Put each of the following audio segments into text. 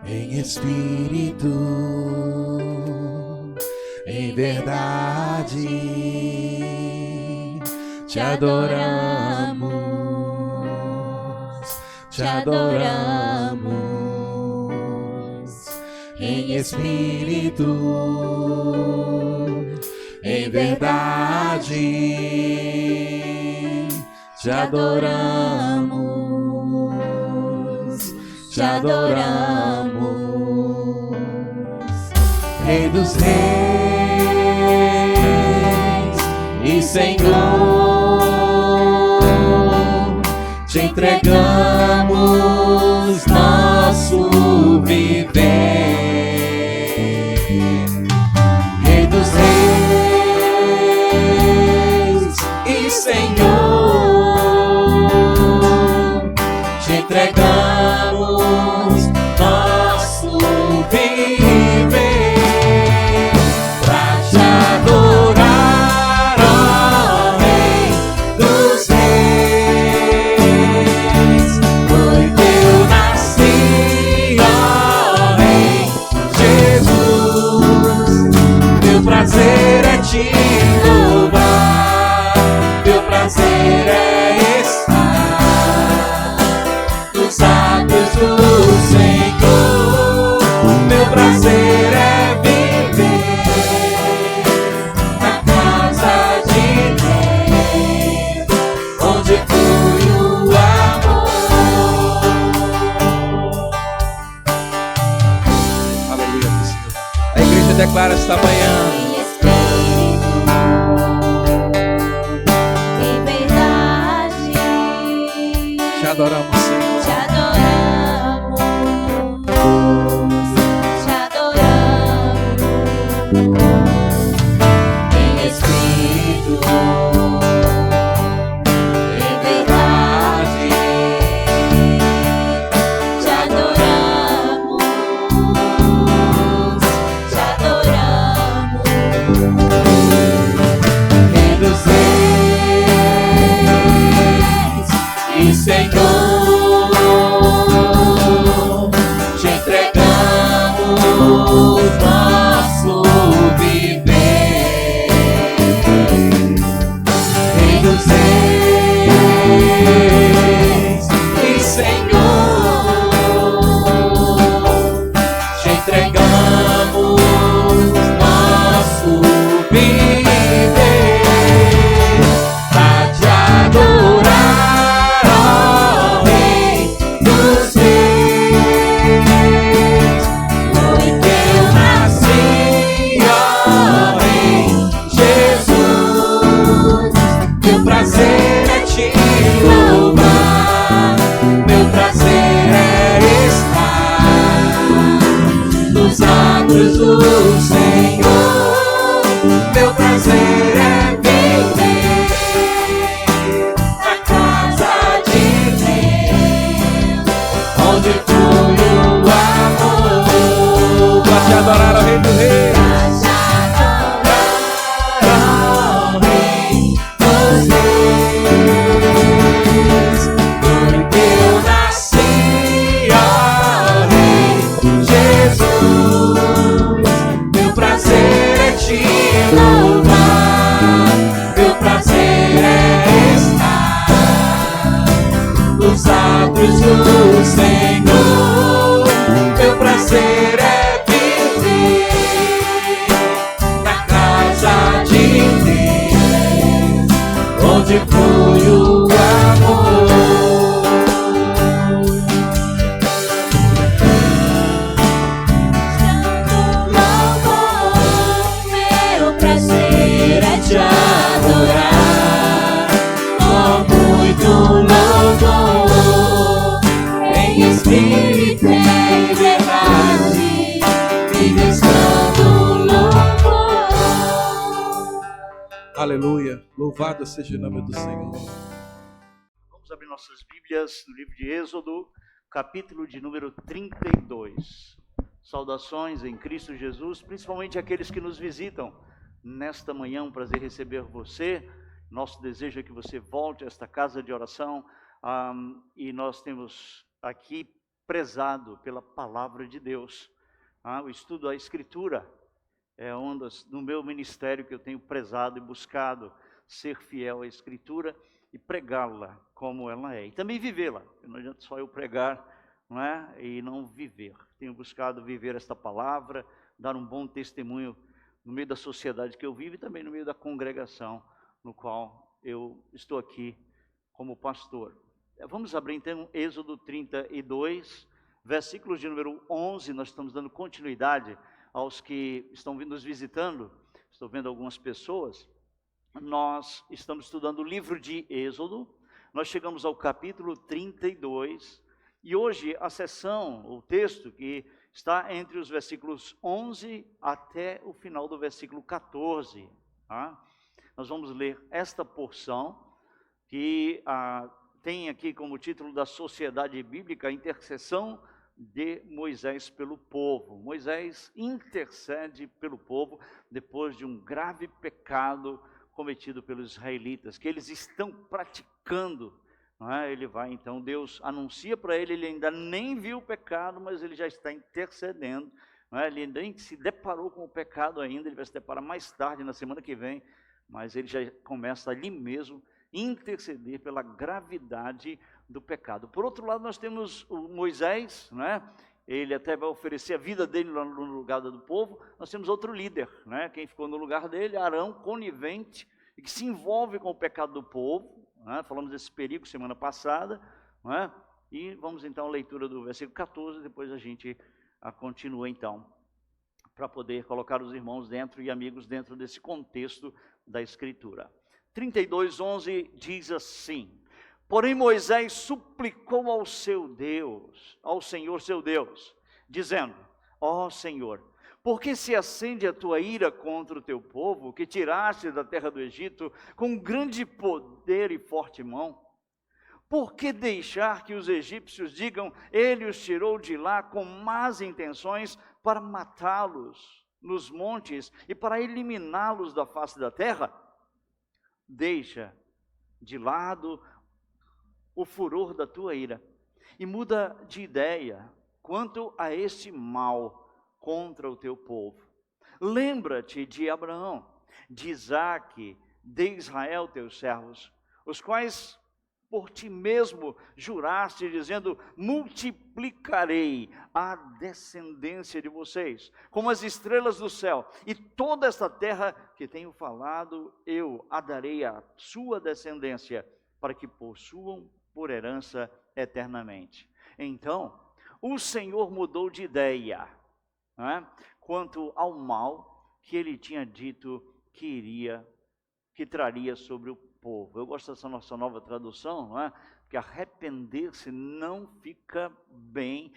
em espírito, em verdade, te adoramos, te adoramos, em espírito, em verdade, te adoramos, te adoramos, Rei dos Reis e Senhor, te entregamos nosso viver. Rei dos Reis e Senhor, te entregamos nosso viver pra te adorar, ó Rei dos Reis. Foi que eu nasci, ó Rei Jesus. Meu prazer é te louvar, meu prazer é estar nos atos do Senhor. Meu prazer é viver na casa de Deus, onde flui o amor. Aleluia, Senhor. A igreja declara esta manhã: te adoramos, Senhor. Te adoramos, te adoramos, em espírito, em verdade, te adoramos, te adoramos, Rei dos Reis e Senhor, te entregamos nosso viver. Rei dos Reis e Senhor, te entregamos nosso viver pra te adorar, ó Rei dos Reis. Foi que eu nasci, ó Rei Jesus. Meu prazer é te louvar, meu prazer é estar nos atos do Senhor. Meu prazer é viver na casa de Deus, onde flui o amor. Pra te adorar, ó Rei dos Reis. Pra te adorar, ó Rei dos Reis. Porque eu nasci, ó Rei Jesus. Meu prazer é te louvar, meu prazer é estar nos atos do Senhor. Meu prazer é viver na casa de Deus, onde flui o amor. meu prazer é te adorar, Oh, muito louvor, em espírito e em verdade, ministrando louvor. Aleluia, louvado seja o nome do Senhor. Vamos abrir nossas Bíblias no livro de Êxodo, capítulo de número 32. Saudações em Cristo Jesus, principalmente aqueles que nos visitam nesta manhã. Um prazer receber você. Nosso desejo é que você volte a esta casa de oração. E nós temos aqui prezado pela palavra de Deus. O estudo da Escritura é no meu ministério que eu tenho prezado e buscado ser fiel à Escritura e pregá-la como ela é. E também vivê-la. Não adianta só eu pregar, não é? E não viver. Tenho buscado viver esta palavra, dar um bom testemunho no meio da sociedade que eu vivo e também no meio da congregação no qual eu estou aqui como pastor. Vamos abrir então Êxodo 32, versículos de número 11. Nós estamos dando continuidade aos que estão nos visitando. Estou vendo algumas pessoas. Nós estamos estudando o livro de Êxodo. Nós chegamos ao capítulo 32. E hoje a sessão, o texto que está entre os versículos 11 até o final do versículo 14. Nós vamos ler esta porção que tem aqui como título da Sociedade Bíblica, a intercessão de Moisés pelo povo. Moisés intercede pelo povo depois de um grave pecado cometido pelos israelitas, que eles estão praticando. Ele vai, então, Deus anuncia para ele ainda nem viu o pecado, mas ele já está intercedendo. Ele nem se deparou com o pecado ainda, ele vai se deparar mais tarde, na semana que vem, mas ele já começa ali mesmo interceder pela gravidade do pecado. Por outro lado, nós temos o Moisés, ele até vai oferecer a vida dele no lugar do povo. Nós temos outro líder, quem ficou no lugar dele, Arão, conivente, e que se envolve com o pecado do povo. Falamos desse perigo semana passada, e vamos então à leitura do versículo 14, depois a gente continua então, para poder colocar os irmãos dentro e amigos dentro desse contexto da Escritura. 32:11 diz assim: porém Moisés suplicou ao seu Deus, ao Senhor seu Deus, dizendo: ó Senhor, por que se acende a tua ira contra o teu povo, que tiraste da terra do Egito com grande poder e forte mão? Por que deixar que os egípcios digam, ele os tirou de lá com más intenções para matá-los nos montes e para eliminá-los da face da terra? Deixa de lado o furor da tua ira e muda de ideia quanto a este mal contra o teu povo. Lembra-te de Abraão, de Isaque, de Israel, teus servos, os quais por ti mesmo juraste, dizendo: multiplicarei a descendência de vocês, como as estrelas do céu, e toda esta terra que tenho falado, eu a darei à sua descendência, para que possuam por herança eternamente. Então, o Senhor mudou de ideia, quanto ao mal que ele tinha dito que traria sobre o povo. Eu gosto dessa nossa nova tradução, que arrepender-se não fica bem,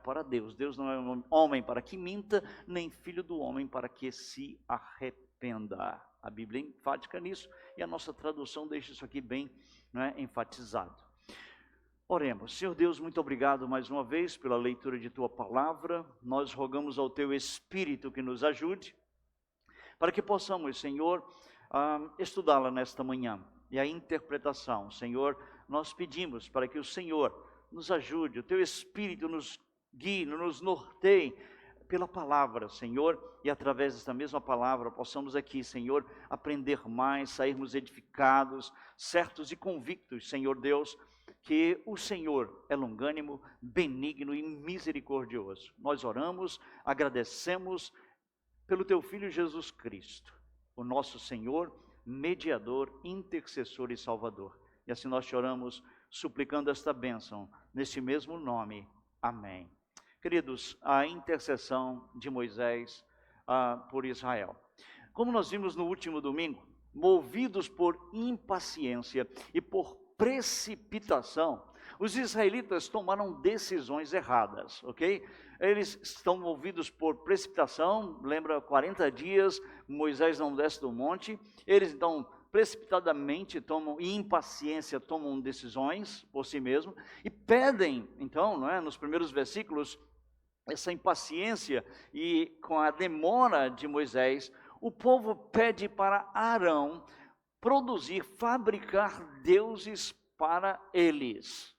para Deus. Deus não é um homem para que minta, nem filho do homem para que se arrependa. A Bíblia é enfática nisso e a nossa tradução deixa isso aqui bem enfatizado. Oremos. Senhor Deus, muito obrigado mais uma vez pela leitura de Tua Palavra. Nós rogamos ao Teu Espírito que nos ajude, para que possamos, Senhor, estudá-la nesta manhã. E a interpretação, Senhor, nós pedimos para que o Senhor nos ajude, o Teu Espírito nos guie, nos norteie pela palavra, Senhor, e através desta mesma palavra possamos aqui, Senhor, aprender mais, sairmos edificados, certos e convictos, Senhor Deus, que o Senhor é longânimo, benigno e misericordioso. Nós oramos, agradecemos pelo Teu Filho Jesus Cristo, o nosso Senhor, mediador, intercessor e salvador. E assim nós choramos, suplicando esta bênção, neste mesmo nome. Amém. Queridos, a intercessão de Moisés por Israel. Como nós vimos no último domingo, movidos por impaciência e por precipitação, os israelitas tomaram decisões erradas, ok? Eles estão movidos por precipitação, lembra, 40 dias, Moisés não desce do monte, eles então precipitadamente tomam, e impaciência tomam decisões por si mesmos, e pedem, então, nos primeiros versículos, essa impaciência, e com a demora de Moisés, o povo pede para Arão fabricar deuses para eles.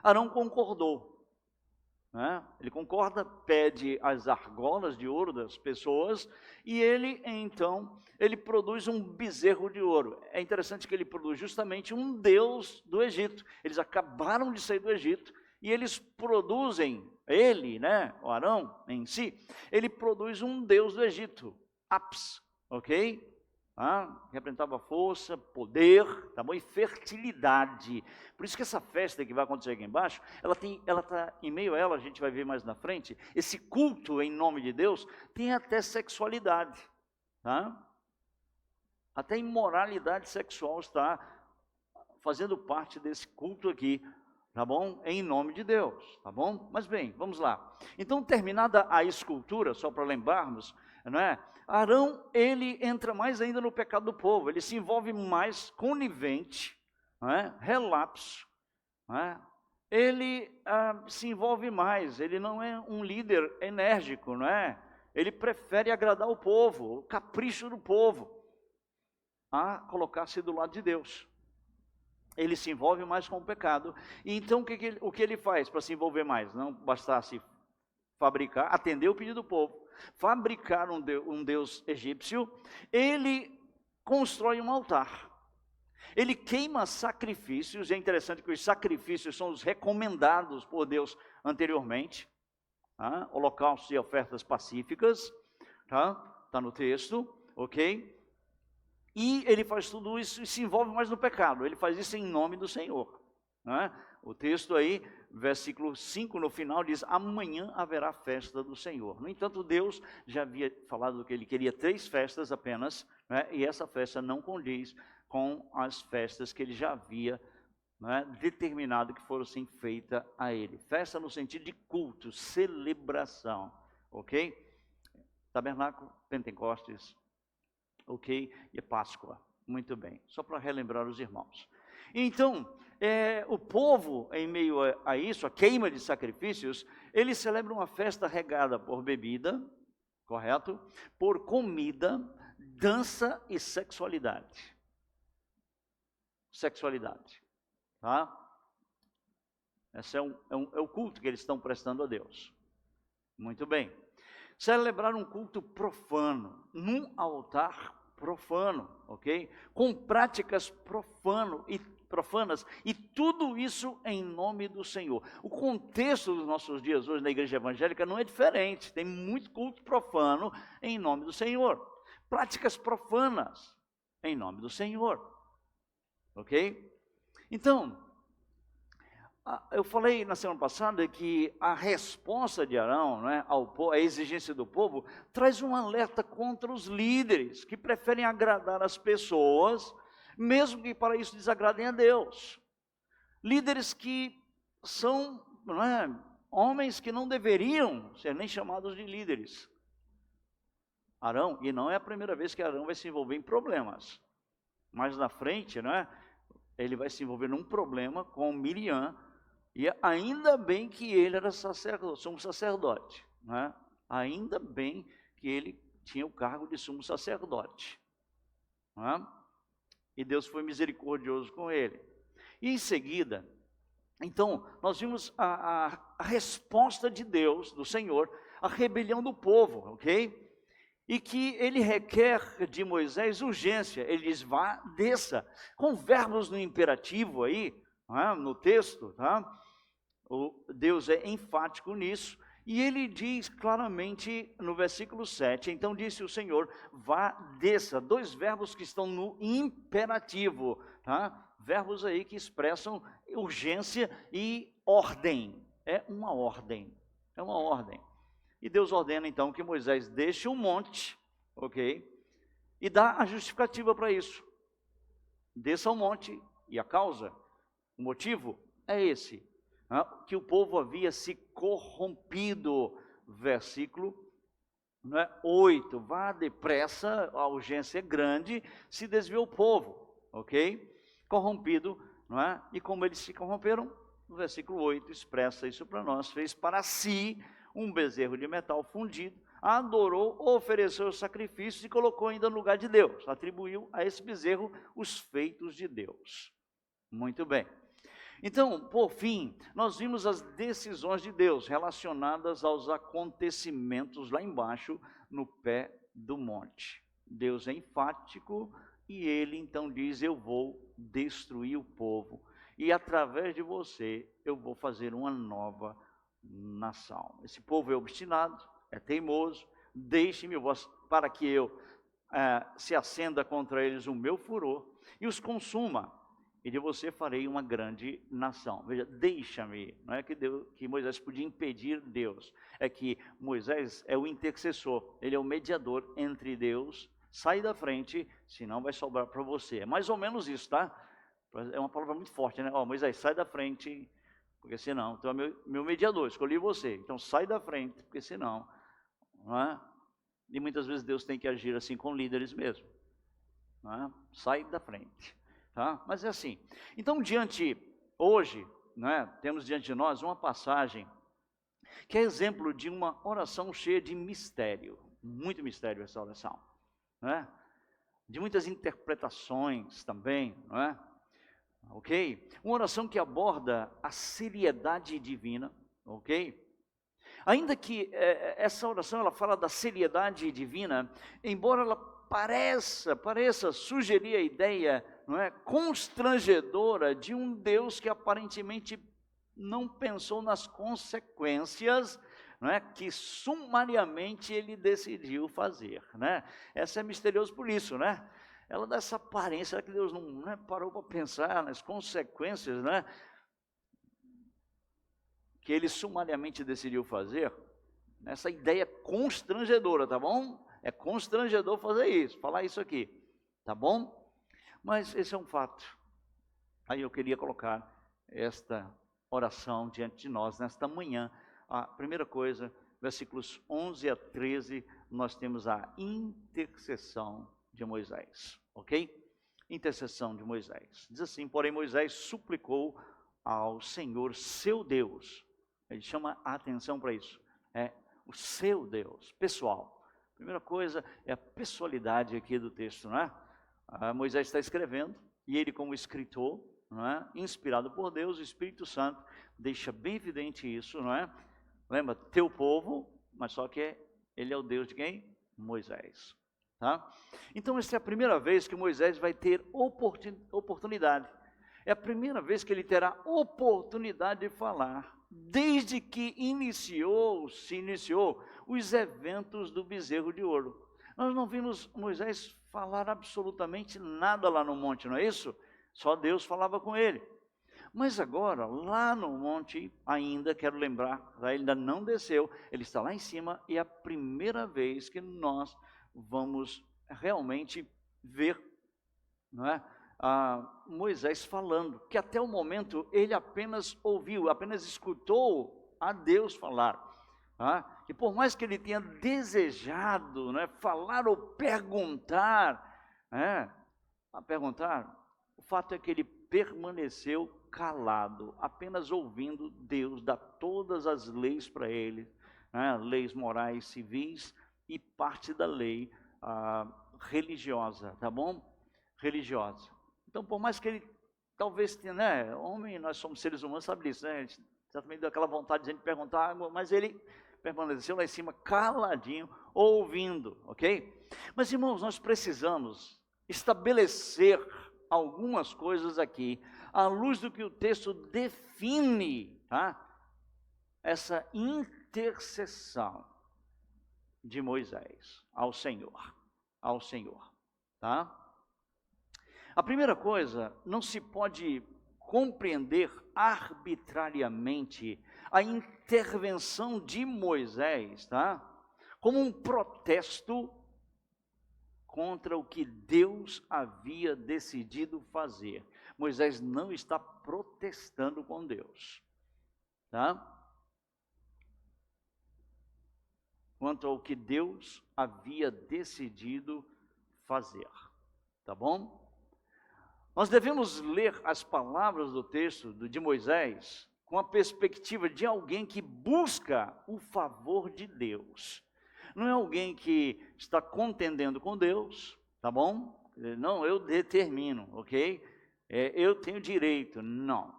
Arão concordou. né? Ele concorda, pede as argolas de ouro das pessoas e ele, então, ele produz um bezerro de ouro. É interessante que ele produz justamente um deus do Egito. Eles acabaram de sair do Egito e eles produzem, ele, né, o Arão em si, ele produz um deus do Egito, Apis, ok? Representava força, poder, tá bom? E fertilidade. Por isso que essa festa que vai acontecer aqui embaixo, ela está em meio a ela, a gente vai ver mais na frente, esse culto em nome de Deus tem até sexualidade, tá? Até imoralidade sexual está fazendo parte desse culto aqui, tá bom? Em nome de Deus, tá bom? Mas bem, vamos lá. Então, terminada a escultura, só para lembrarmos, não é? Arão, ele entra mais ainda no pecado do povo, ele se envolve mais conivente, não é? Relapso, não é? Ele se envolve mais, ele não é um líder enérgico, não é? Ele prefere agradar o povo, o capricho do povo, a colocar-se do lado de Deus. Ele se envolve mais com o pecado. E então o que ele faz para se envolver mais? Não bastasse fabricar, atender o pedido do povo, fabricar um deus egípcio, ele constrói um altar. Ele queima sacrifícios. É interessante que os sacrifícios são os recomendados por Deus anteriormente. Holocaustos e ofertas pacíficas. Tá no texto, ok? E ele faz tudo isso e se envolve mais no pecado. Ele faz isso em nome do Senhor. O texto aí, versículo 5 no final diz: amanhã haverá festa do Senhor. No entanto, Deus já havia falado que ele queria 3 festas apenas, né? E essa festa não condiz com as festas que ele já havia, né, determinado que fossem feitas a ele. Festa no sentido de culto, celebração, ok? Tabernáculo, Pentecostes, ok? E Páscoa, muito bem. Só para relembrar os irmãos. Então, o povo, em meio a isso, a queima de sacrifícios, eles celebram uma festa regada por bebida, correto? Por comida, dança e sexualidade. Sexualidade, tá? Esse é o culto que eles estão prestando a Deus. Muito bem. Celebrar um culto profano, num altar profano, ok? Com práticas profanas, e tudo isso em nome do Senhor. O contexto dos nossos dias hoje na igreja evangélica não é diferente, tem muito culto profano em nome do Senhor. Práticas profanas em nome do Senhor, ok? Então, eu falei na semana passada que a resposta de Arão, né, à exigência do povo, traz um alerta contra os líderes que preferem agradar as pessoas, mesmo que para isso desagradem a Deus. Líderes que são, não é, homens que não deveriam ser nem chamados de líderes. Arão, e não é a primeira vez que Arão vai se envolver em problemas. Mais na frente, né, ele vai se envolver num problema com Miriam. E ainda bem que ele era sumo sacerdote, né? Ainda bem que ele tinha o cargo de sumo sacerdote, né? E Deus foi misericordioso com ele. E em seguida, então, nós vimos a resposta de Deus, do Senhor, à rebelião do povo, ok? E que ele requer de Moisés urgência. Ele diz: vá, desça, com verbos no imperativo aí, no texto, tá? Deus é enfático nisso, e ele diz claramente no versículo 7, então disse o Senhor, vá, desça, 2 verbos que estão no imperativo, tá? Verbos aí que expressam urgência e ordem, é uma ordem. E Deus ordena então que Moisés deixe o monte, ok? E dá a justificativa para isso, desça ao monte, e a causa, o motivo é esse, que o povo havia se corrompido. Versículo 8, vá depressa, a urgência é grande, se desviou o povo, ok? Corrompido, não é? E como eles se corromperam, o versículo 8 expressa isso para nós: fez para si um bezerro de metal fundido, adorou, ofereceu sacrifícios e colocou ainda no lugar de Deus, atribuiu a esse bezerro os feitos de Deus. Muito bem. Então, por fim, nós vimos as decisões de Deus relacionadas aos acontecimentos lá embaixo, no pé do monte. Deus é enfático e ele então diz: eu vou destruir o povo e através de você eu vou fazer uma nova nação. Esse povo é obstinado, é teimoso, deixe-me para que eu se acenda contra eles o meu furor e os consuma. E de você farei uma grande nação. Veja, deixa-me. Não é que Moisés podia impedir Deus. É que Moisés é o intercessor. Ele é o mediador entre Deus. Sai da frente, senão vai sobrar para você. É mais ou menos isso, tá? É uma palavra muito forte, né? Moisés, sai da frente, porque senão... Então é meu mediador, escolhi você. Então sai da frente, porque senão... Não é? E muitas vezes Deus tem que agir assim com líderes mesmo. Não é? Sai da frente. Tá? Mas é assim. Então, hoje, né, temos diante de nós uma passagem que é exemplo de uma oração cheia de mistério. Muito mistério essa oração. Né? De muitas interpretações também. Não é? Ok? Uma oração que aborda a seriedade divina. Ok? Ainda que essa oração ela fala da seriedade divina, embora ela pareça sugerir a ideia, não é, constrangedora de um Deus que aparentemente não pensou nas consequências, não é, que sumariamente ele decidiu fazer, né? Essa é misterioso por isso, né? Ela dá essa aparência, será que Deus não parou para pensar nas consequências, né, que ele sumariamente decidiu fazer? Essa ideia constrangedora, tá bom? É constrangedor fazer isso, falar isso aqui, tá bom? Mas esse é um fato. Aí eu queria colocar esta oração diante de nós nesta manhã. A primeira coisa, versículos 11 a 13, nós temos a intercessão de Moisés, ok? Intercessão de Moisés. Diz assim: porém Moisés suplicou ao Senhor seu Deus. Ele chama a atenção para isso. É o seu Deus, pessoal. Primeira coisa é a pessoalidade aqui do texto, não é? Moisés está escrevendo, e ele como escritor, não é? Inspirado por Deus, o Espírito Santo deixa bem evidente isso, não é? Lembra, teu povo, mas só que ele é o Deus de quem? Moisés. Tá? Então essa é a primeira vez que Moisés vai ter oportunidade. É a primeira vez que ele terá oportunidade de falar, desde que se iniciou os eventos do bezerro de ouro. Nós não vimos Moisés falar absolutamente nada lá no monte, não é isso? Só Deus falava com ele. Mas agora, lá no monte, ainda, quero lembrar, ainda não desceu, ele está lá em cima, e é a primeira vez que nós vamos realmente ver, não é? Moisés falando, que até o momento ele apenas ouviu, apenas escutou a Deus falar. E por mais que ele tenha desejado, né, falar ou perguntar, o fato é que ele permaneceu calado, apenas ouvindo Deus dar todas as leis para ele, né, leis morais, civis e parte da lei religiosa, tá bom? Religiosa. Então, por mais que ele talvez tenha, né, homem, nós somos seres humanos, sabe disso, né? A gente também deu aquela vontade de a gente perguntar, mas ele permaneceu lá em cima caladinho, ouvindo, ok? Mas irmãos, nós precisamos estabelecer algumas coisas aqui, à luz do que o texto define, tá? Essa intercessão de Moisés ao Senhor, tá? A primeira coisa, não se pode compreender arbitrariamente a intervenção de Moisés, tá? Como um protesto contra o que Deus havia decidido fazer. Moisés não está protestando com Deus, tá? Quanto ao que Deus havia decidido fazer, tá bom? Nós devemos ler as palavras do texto de Moisés com a perspectiva de alguém que busca o favor de Deus. Não é alguém que está contendendo com Deus, tá bom? Não, eu determino, ok? Eu tenho direito. Não.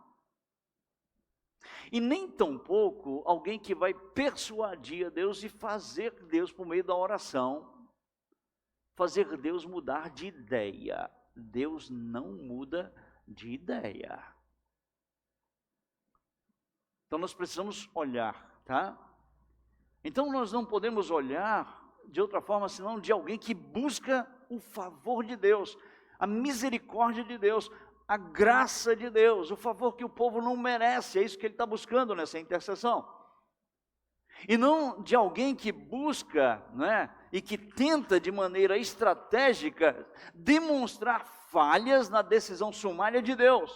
E nem tampouco alguém que vai persuadir a Deus e fazer Deus, por meio da oração, fazer Deus mudar de ideia. Deus não muda de ideia. Então nós precisamos olhar, tá? Então nós não podemos olhar de outra forma senão de alguém que busca o favor de Deus, a misericórdia de Deus, a graça de Deus, o favor que o povo não merece. É isso que ele está buscando nessa intercessão. E não de alguém que busca, né, e que tenta de maneira estratégica demonstrar falhas na decisão sumária de Deus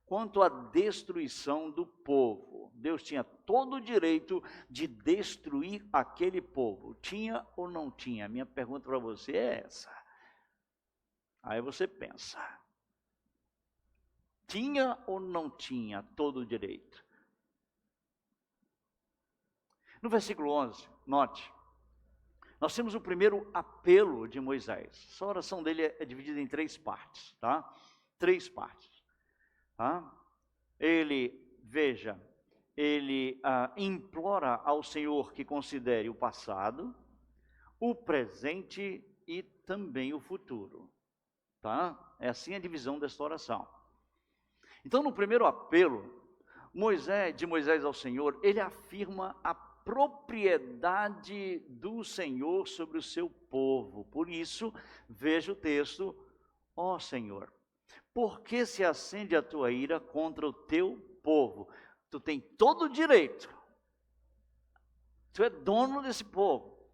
quanto à destruição do povo. Deus tinha todo o direito de destruir aquele povo. Tinha ou não tinha? Minha pergunta para você é essa. Aí você pensa. Tinha ou não tinha todo o direito? No versículo 11, note, nós temos o primeiro apelo de Moisés. Essa oração dele é dividida em 3 partes, tá? 3 partes, tá? Ele implora ao Senhor que considere o passado, o presente e também o futuro, tá? É assim a divisão desta oração. Então, no primeiro apelo, de Moisés ao Senhor, ele afirma a propriedade do Senhor sobre o seu povo. Por isso, veja o texto: ó Senhor, por que se acende a tua ira contra o teu povo? Tu tem todo o direito, tu é dono desse povo,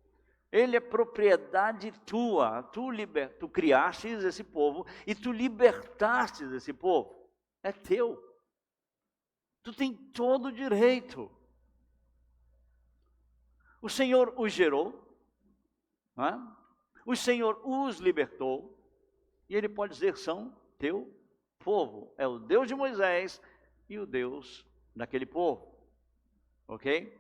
ele é propriedade tua, tu criastes esse povo e tu libertastes esse povo. É teu. Tu tem todo o direito. O Senhor os gerou, não é? O Senhor os libertou, e ele pode dizer: são teu povo. É o Deus de Moisés e o Deus daquele povo. Ok?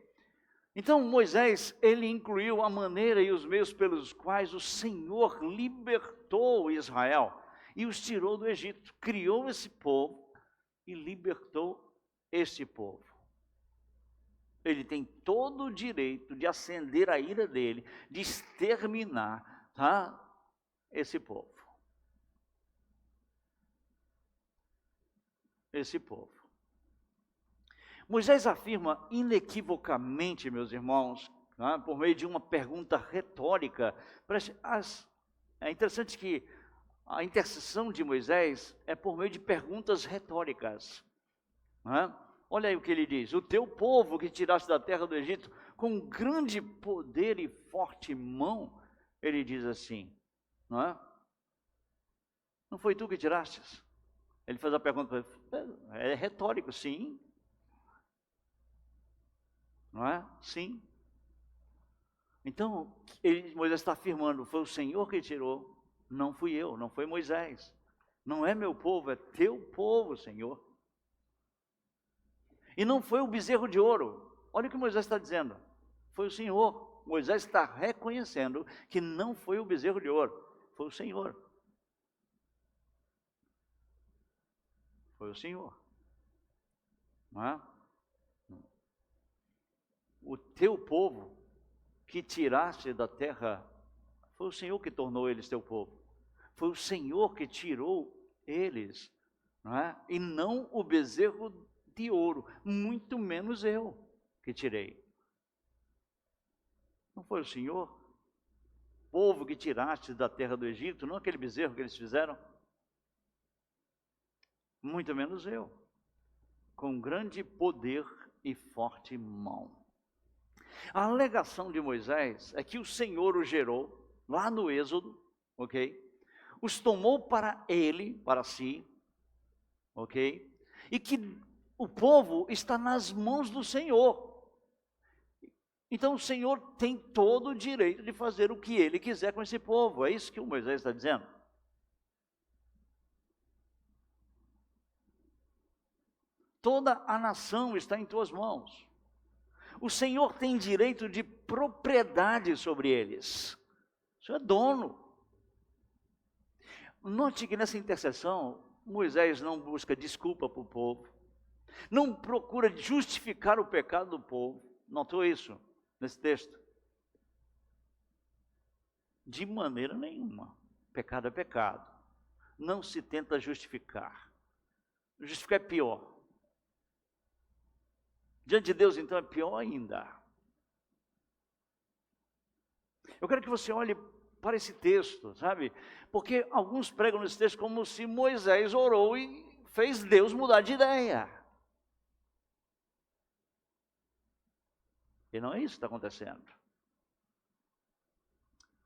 Então Moisés, ele incluiu a maneira e os meios pelos quais o Senhor libertou Israel e os tirou do Egito. Criou esse povo e libertou esse povo. Ele tem todo o direito de acender a ira dele, de exterminar, tá, esse povo. Esse povo. Moisés afirma inequivocamente, meus irmãos, tá, por meio de uma pergunta retórica. É interessante que a intercessão de Moisés é por meio de perguntas retóricas, não é? Olha aí o que ele diz: o teu povo que tiraste da terra do Egito com grande poder e forte mão. Ele diz assim, não é? Não foi tu que tirastes? Ele faz a pergunta, é retórico, sim. Não é? Sim. Então, Moisés está afirmando: foi o Senhor que tirou, não fui eu, não foi Moisés. Não é meu povo, é teu povo, Senhor. E não foi o bezerro de ouro. Olha o que Moisés está dizendo. Foi o Senhor. Moisés está reconhecendo que não foi o bezerro de ouro, foi o Senhor. Foi o Senhor. Não é? O teu povo que tiraste da terra, foi o Senhor que tornou eles teu povo. Foi o Senhor que tirou eles, não é? E não o bezerro de ouro, muito menos eu que tirei. Não foi o Senhor? Povo que tiraste da terra do Egito, não aquele bezerro que eles fizeram? Muito menos eu, com grande poder e forte mão. A alegação de Moisés é que o Senhor o gerou, lá no Êxodo, ok? Os tomou para ele, para si, ok? E que o povo está nas mãos do Senhor. Então o Senhor tem todo o direito de fazer o que ele quiser com esse povo. É isso que o Moisés está dizendo. Toda a nação está em tuas mãos. O Senhor tem direito de propriedade sobre eles. O Senhor é dono. Note que nessa intercessão, Moisés não busca desculpa para o povo. Não procura justificar o pecado do povo. Notou isso nesse texto? De maneira nenhuma. Pecado é pecado. Não se tenta justificar. Justificar é pior. Diante de Deus, então, é pior ainda. Eu quero que você olhe para esse texto, sabe? Porque alguns pregam nesse texto como se Moisés orou e fez Deus mudar de ideia. E não é isso que está acontecendo.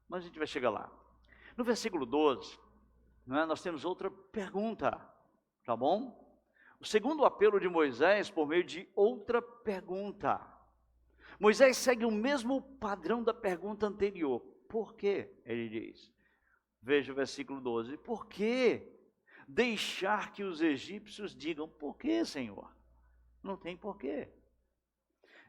Mas a gente vai chegar lá. No versículo 12, nós temos outra pergunta, tá bom? O segundo apelo de Moisés por meio de outra pergunta. Moisés segue o mesmo padrão da pergunta anterior. Por quê? Ele diz. Veja o versículo 12. Por que deixar que os egípcios digam, por que, Senhor? Não tem porquê.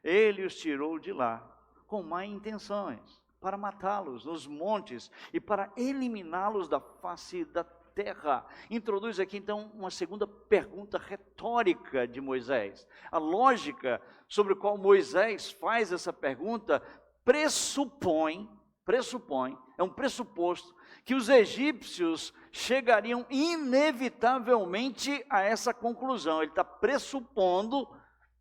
Ele os tirou de lá com má intenções, para matá-los nos montes e para eliminá-los da face da terra. Introduz aqui então uma segunda pergunta retórica de Moisés. A lógica sobre a qual Moisés faz essa pergunta pressupõe, é um pressuposto, que os egípcios chegariam inevitavelmente a essa conclusão. Ele está pressupondo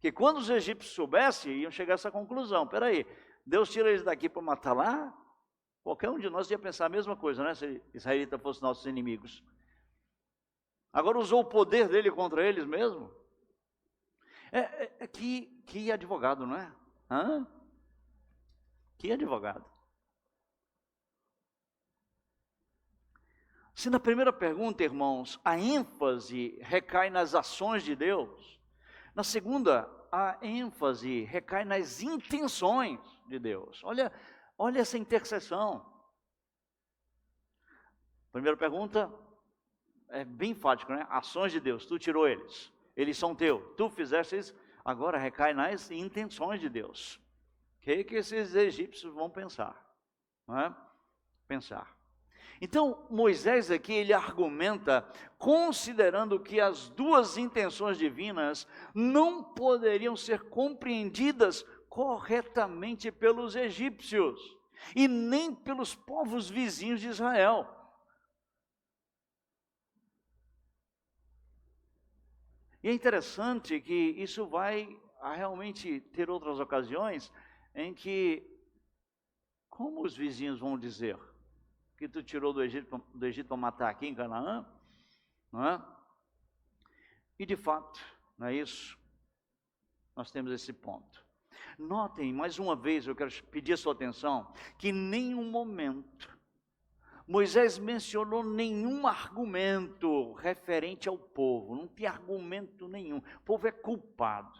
que quando os egípcios soubessem, iam chegar a essa conclusão. Espera aí, Deus tira eles daqui para matar lá? Qualquer um de nós ia pensar a mesma coisa, né? Se israelita fosse nossos inimigos. Agora usou o poder dele contra eles mesmo? Que advogado, não é? Que advogado. Se na primeira pergunta, irmãos, a ênfase recai nas ações de Deus, na segunda, a ênfase recai nas intenções de Deus. Olha essa interseção. Primeira pergunta é bem enfático, né? Ações de Deus, tu tirou eles, eles são teus, tu fizeste isso, agora recai nas intenções de Deus. O que esses egípcios vão pensar? Não é? Pensar. Então, Moisés aqui, ele argumenta, considerando que as duas intenções divinas não poderiam ser compreendidas corretamente pelos egípcios, e nem pelos povos vizinhos de Israel. E é interessante que isso vai realmente ter outras ocasiões em que, como os vizinhos vão dizer que tu tirou do Egito para matar aqui em Canaã, não é? E de fato, não é isso? Nós temos esse ponto. Notem, mais uma vez, eu quero pedir a sua atenção, que em nenhum momento Moisés mencionou nenhum argumento referente ao povo, não tem argumento nenhum, o povo é culpado.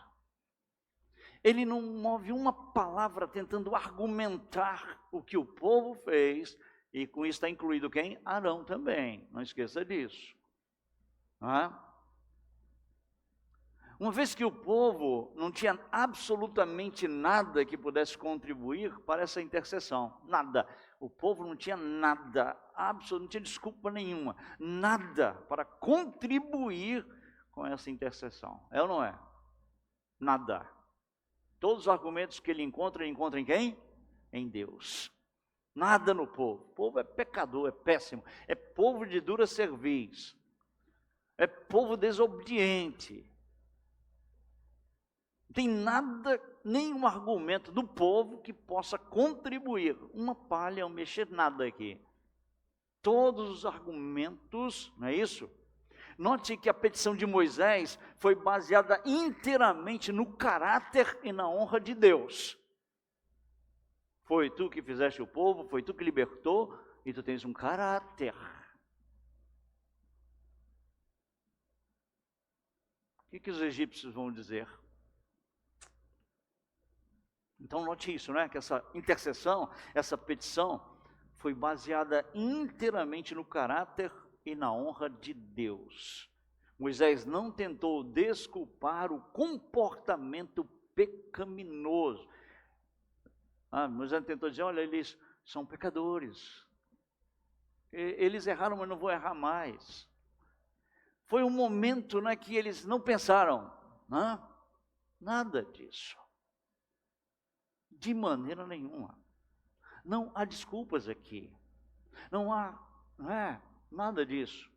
Ele não move uma palavra tentando argumentar o que o povo fez, e com isso está incluído quem? Arão também, não esqueça disso. Não é? Uma vez que o povo não tinha absolutamente nada que pudesse contribuir para essa intercessão, nada. O povo não tinha nada, não tinha desculpa nenhuma, nada para contribuir com essa intercessão. É ou não é? Nada. Todos os argumentos que ele encontra em quem? Em Deus. Nada no povo. O povo é pecador, é péssimo. É povo de dura cerviz. É povo desobediente. Não tem nada, nenhum argumento do povo que possa contribuir. Uma palha, um mexer, nada aqui. Todos os argumentos, não é isso? Note que a petição de Moisés foi baseada inteiramente no caráter e na honra de Deus. Foi tu que fizeste o povo, foi tu que libertou, e tu tens um caráter. O que os egípcios vão dizer? Então note isso, né? Que essa intercessão, essa petição, foi baseada inteiramente no caráter e na honra de Deus. Moisés não tentou desculpar o comportamento pecaminoso. Moisés tentou dizer, olha, eles são pecadores. Eles erraram, mas não vão errar mais. Foi um momento, né, que eles não pensaram, Nada disso. De maneira nenhuma. Não há desculpas aqui. Não há nada disso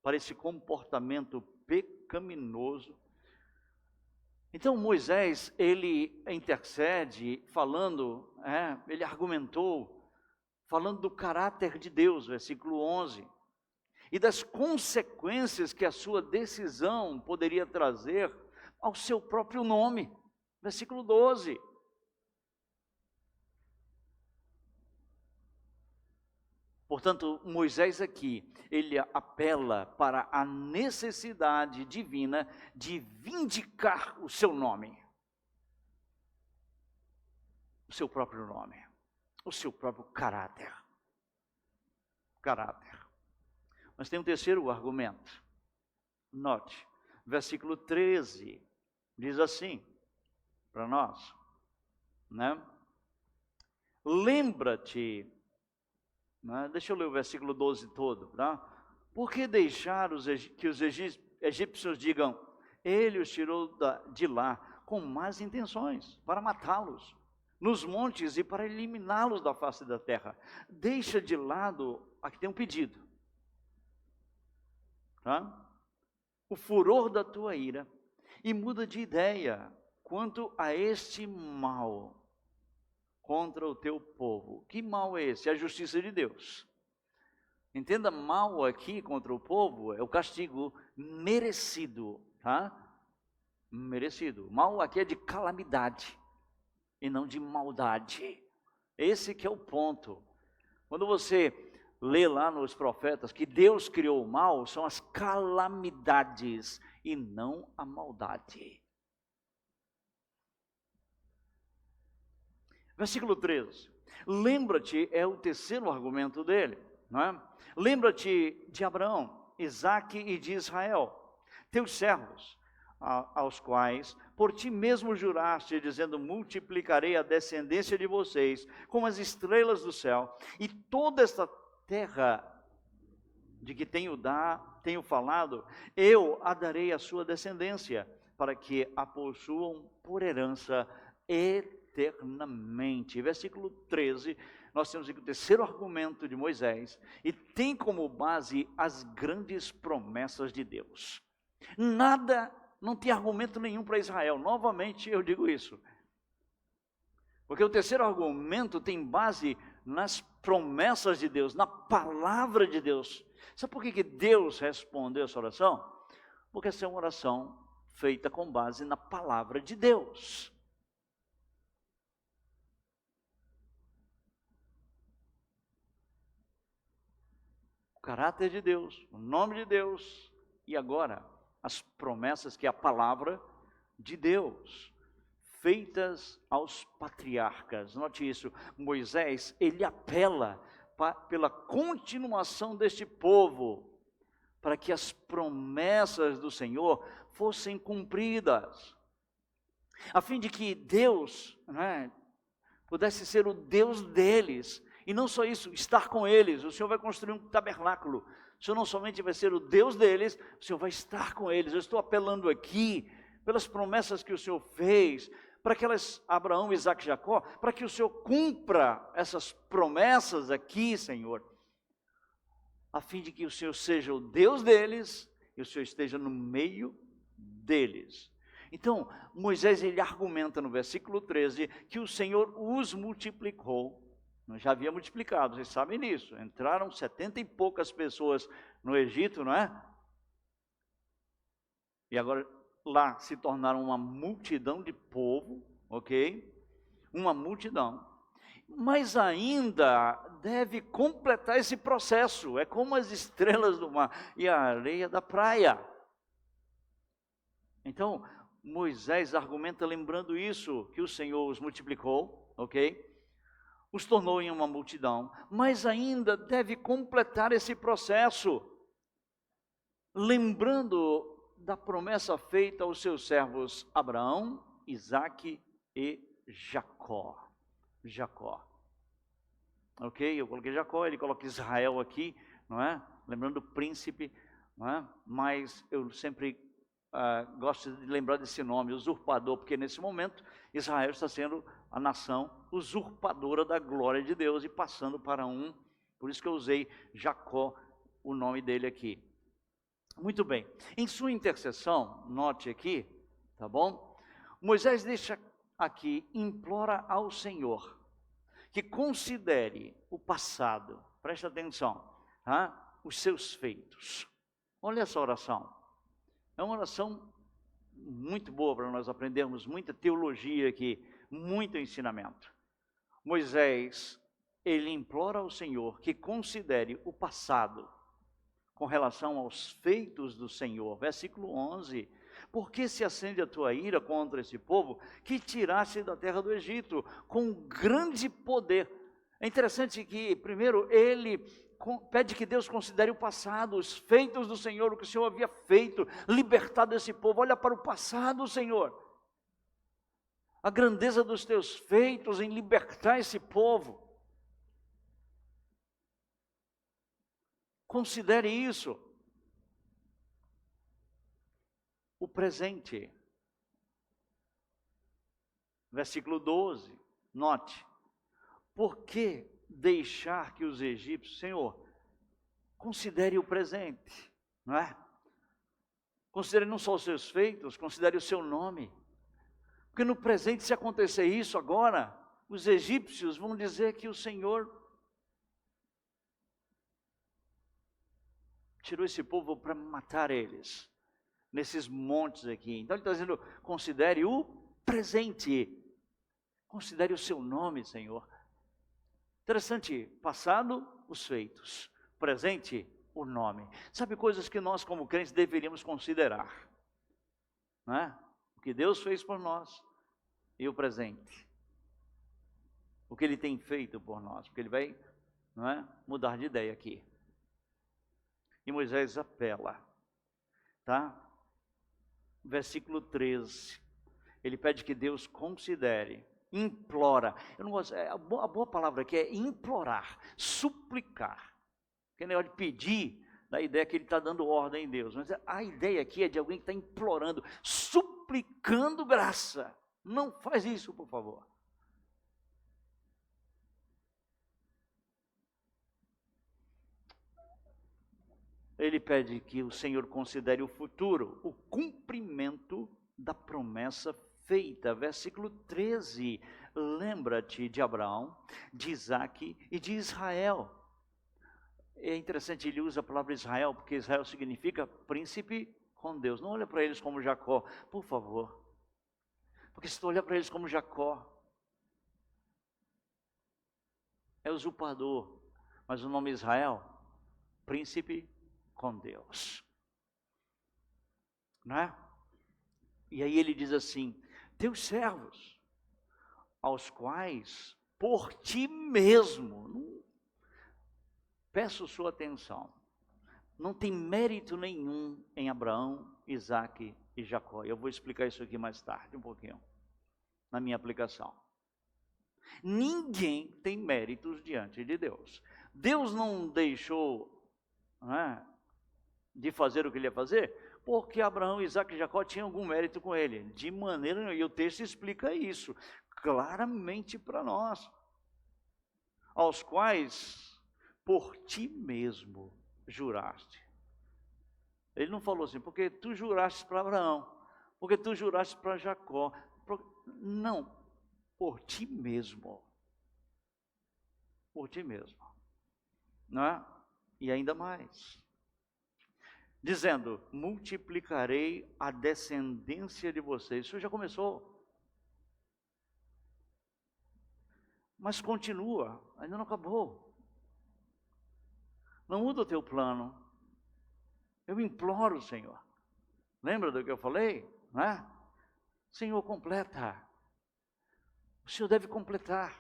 para esse comportamento pecaminoso. Então Moisés, ele intercede falando, ele argumentou, falando do caráter de Deus, versículo 11, e das consequências que a sua decisão poderia trazer ao seu próprio nome, versículo 12. Portanto, Moisés aqui, ele apela para a necessidade divina de vindicar o seu nome. O seu próprio nome. O seu próprio caráter. Mas tem um terceiro argumento. Note, versículo 13, diz assim, para nós, Lembra-te, deixa eu ler o versículo 12 todo, tá? Por que deixar que os egípcios digam, ele os tirou de lá com más intenções, para matá-los nos montes e para eliminá-los da face da terra? Deixa de lado, aqui tem um pedido, tá? O furor da tua ira e muda de ideia quanto a este mal contra o teu povo. Que mal é esse? É a justiça de Deus. Entenda, mal aqui contra o povo é o castigo merecido, tá? Merecido. Mal aqui é de calamidade e não de maldade. Esse que é o ponto. Quando você lê lá nos profetas que Deus criou o mal, são as calamidades e não a maldade. Versículo 13. Lembra-te, é o terceiro argumento dele, Lembra-te de Abraão, Isaque e de Israel, teus servos, aos quais por ti mesmo juraste, dizendo, multiplicarei a descendência de vocês como as estrelas do céu, e toda esta terra de que tenho falado, eu a darei à sua descendência, para que a possuam por herança eternamente. Versículo 13, nós temos aqui o terceiro argumento de Moisés, e tem como base as grandes promessas de Deus. Não tem argumento nenhum para Israel, novamente eu digo isso, porque o terceiro argumento tem base nas promessas de Deus, na palavra de Deus. Sabe por que Deus respondeu essa oração? Porque essa é uma oração feita com base na palavra de Deus. O caráter de Deus, o nome de Deus, e agora as promessas que é a palavra de Deus, feitas aos patriarcas. Note isso, Moisés, ele apela pela continuação deste povo, para que as promessas do Senhor fossem cumpridas, a fim de que Deus pudesse ser o Deus deles. E não só isso, estar com eles. O Senhor vai construir um tabernáculo. O Senhor não somente vai ser o Deus deles, o Senhor vai estar com eles. Eu estou apelando aqui pelas promessas que o Senhor fez, para que Abraão, Isaque e Jacó, para que o Senhor cumpra essas promessas aqui, Senhor, a fim de que o Senhor seja o Deus deles e o Senhor esteja no meio deles. Então, Moisés, ele argumenta no versículo 13, que o Senhor os multiplicou. Já havia multiplicado, vocês sabem disso. Entraram 70 e poucas pessoas no Egito, não é? E agora lá se tornaram uma multidão de povo, ok? Uma multidão. Mas ainda deve completar esse processo. É como as estrelas do mar e a areia da praia. Então, Moisés argumenta lembrando isso, que o Senhor os multiplicou, ok? Os tornou em uma multidão, mas ainda deve completar esse processo, lembrando da promessa feita aos seus servos Abraão, Isaque e Jacó. Ok, eu coloquei Jacó, ele coloca Israel aqui, não é? Lembrando o príncipe, não é? Mas eu sempre gosto de lembrar desse nome, usurpador, porque nesse momento Israel está sendo a nação usurpadora da glória de Deus e passando para por isso que eu usei Jacó, o nome dele aqui. Muito bem, em sua intercessão, note aqui, tá bom? Moisés deixa aqui, implora ao Senhor que considere o passado, preste atenção, tá? Os seus feitos. Olha essa oração, é uma oração muito boa para nós aprendermos muita teologia aqui, muito ensinamento. Moisés, ele implora ao Senhor que considere o passado com relação aos feitos do Senhor. Versículo 11, por que se acende a tua ira contra esse povo que tiraste da terra do Egito com grande poder? É interessante que, primeiro, ele pede que Deus considere o passado, os feitos do Senhor, o que o Senhor havia feito, libertado esse povo. Olha para o passado, Senhor, a grandeza dos teus feitos em libertar esse povo. Considere isso. O presente. Versículo 12, note. Por que deixar que os egípcios, Senhor, considere o presente, não é? Considere não só os seus feitos, considere o seu nome. Porque no presente, se acontecer isso agora, os egípcios vão dizer que o Senhor tirou esse povo para matar eles, nesses montes aqui. Então ele está dizendo, considere o presente, considere o seu nome, Senhor. Interessante, passado, os feitos, presente, o nome. Sabe, coisas que nós como crentes deveríamos considerar, não é? O que Deus fez por nós e o presente, o que Ele tem feito por nós, porque Ele vai, não é, mudar de ideia aqui. E Moisés apela, tá? Versículo 13, ele pede que Deus considere, implora. Eu não gosto, a boa palavra aqui é implorar, suplicar. Porque negócio de pedir, dá a ideia que ele está dando ordem em Deus. Mas a ideia aqui é de alguém que está implorando, suplicando graça. Não faz isso, por favor. Ele pede que o Senhor considere o futuro, o cumprimento da promessa feita. Versículo 13, lembra-te de Abraão, de Isaque e de Israel. É interessante, ele usa a palavra Israel, porque Israel significa príncipe com Deus. Não olha para eles como Jacó, por favor. Porque se tu olhar para eles como Jacó, é usurpador. Mas o nome Israel, príncipe com Deus. Não é? E aí ele diz assim, teus servos, aos quais por ti mesmo, peço sua atenção, não tem mérito nenhum em Abraão, Isaque e Jacó. Eu vou explicar isso aqui mais tarde, um pouquinho, na minha aplicação. Ninguém tem méritos diante de Deus. Deus não deixou, não é, de fazer o que ele ia fazer, porque Abraão, Isaque e Jacó tinham algum mérito com ele. De maneira nenhuma, e o texto explica isso claramente para nós. Aos quais por ti mesmo juraste. Ele não falou assim, porque tu juraste para Abraão, porque tu juraste para Jacó. Não, por ti mesmo. Por ti mesmo. Não é? E ainda mais. Dizendo, multiplicarei a descendência de vocês. Isso já começou. Mas continua, ainda não acabou. Não muda o teu plano. Eu imploro, Senhor. Lembra do que eu falei? Não é? Senhor, completa. O Senhor deve completar.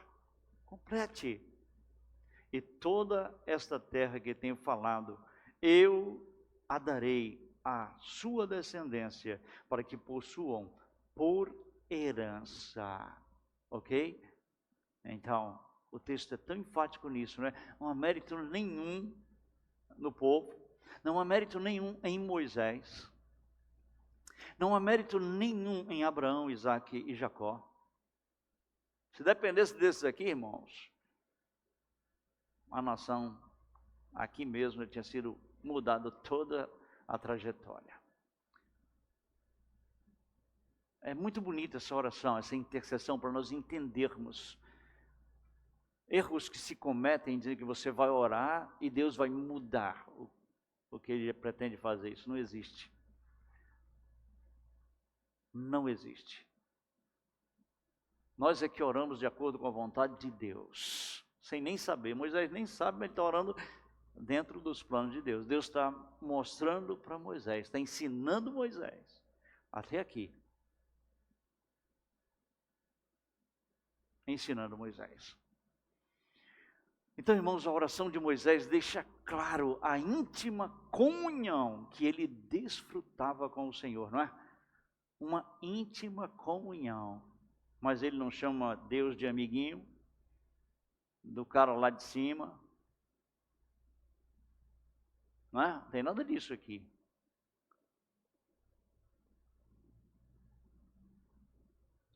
Complete. E toda esta terra que tenho falado, eu a darei à sua descendência, para que possuam por herança. Ok? Então, o texto é tão enfático nisso, né? Não há mérito nenhum no povo, não há mérito nenhum em Moisés. Não há mérito nenhum em Abraão, Isaque e Jacó. Se dependesse desses aqui, irmãos, a nação aqui mesmo tinha sido mudada toda a trajetória. É muito bonita essa oração, essa intercessão, para nós entendermos erros que se cometem, dizer que você vai orar e Deus vai mudar o que Ele pretende fazer. Isso não existe. Não existe. Nós é que oramos de acordo com a vontade de Deus, sem nem saber. Moisés nem sabe, mas ele está orando dentro dos planos de Deus. Deus está mostrando para Moisés, está ensinando Moisés, até aqui. Ensinando Moisés. Então, irmãos, a oração de Moisés deixa claro a íntima comunhão que ele desfrutava com o Senhor, não é? Uma íntima comunhão. Mas ele não chama Deus de amiguinho, do cara lá de cima. Não é? Não tem nada disso aqui.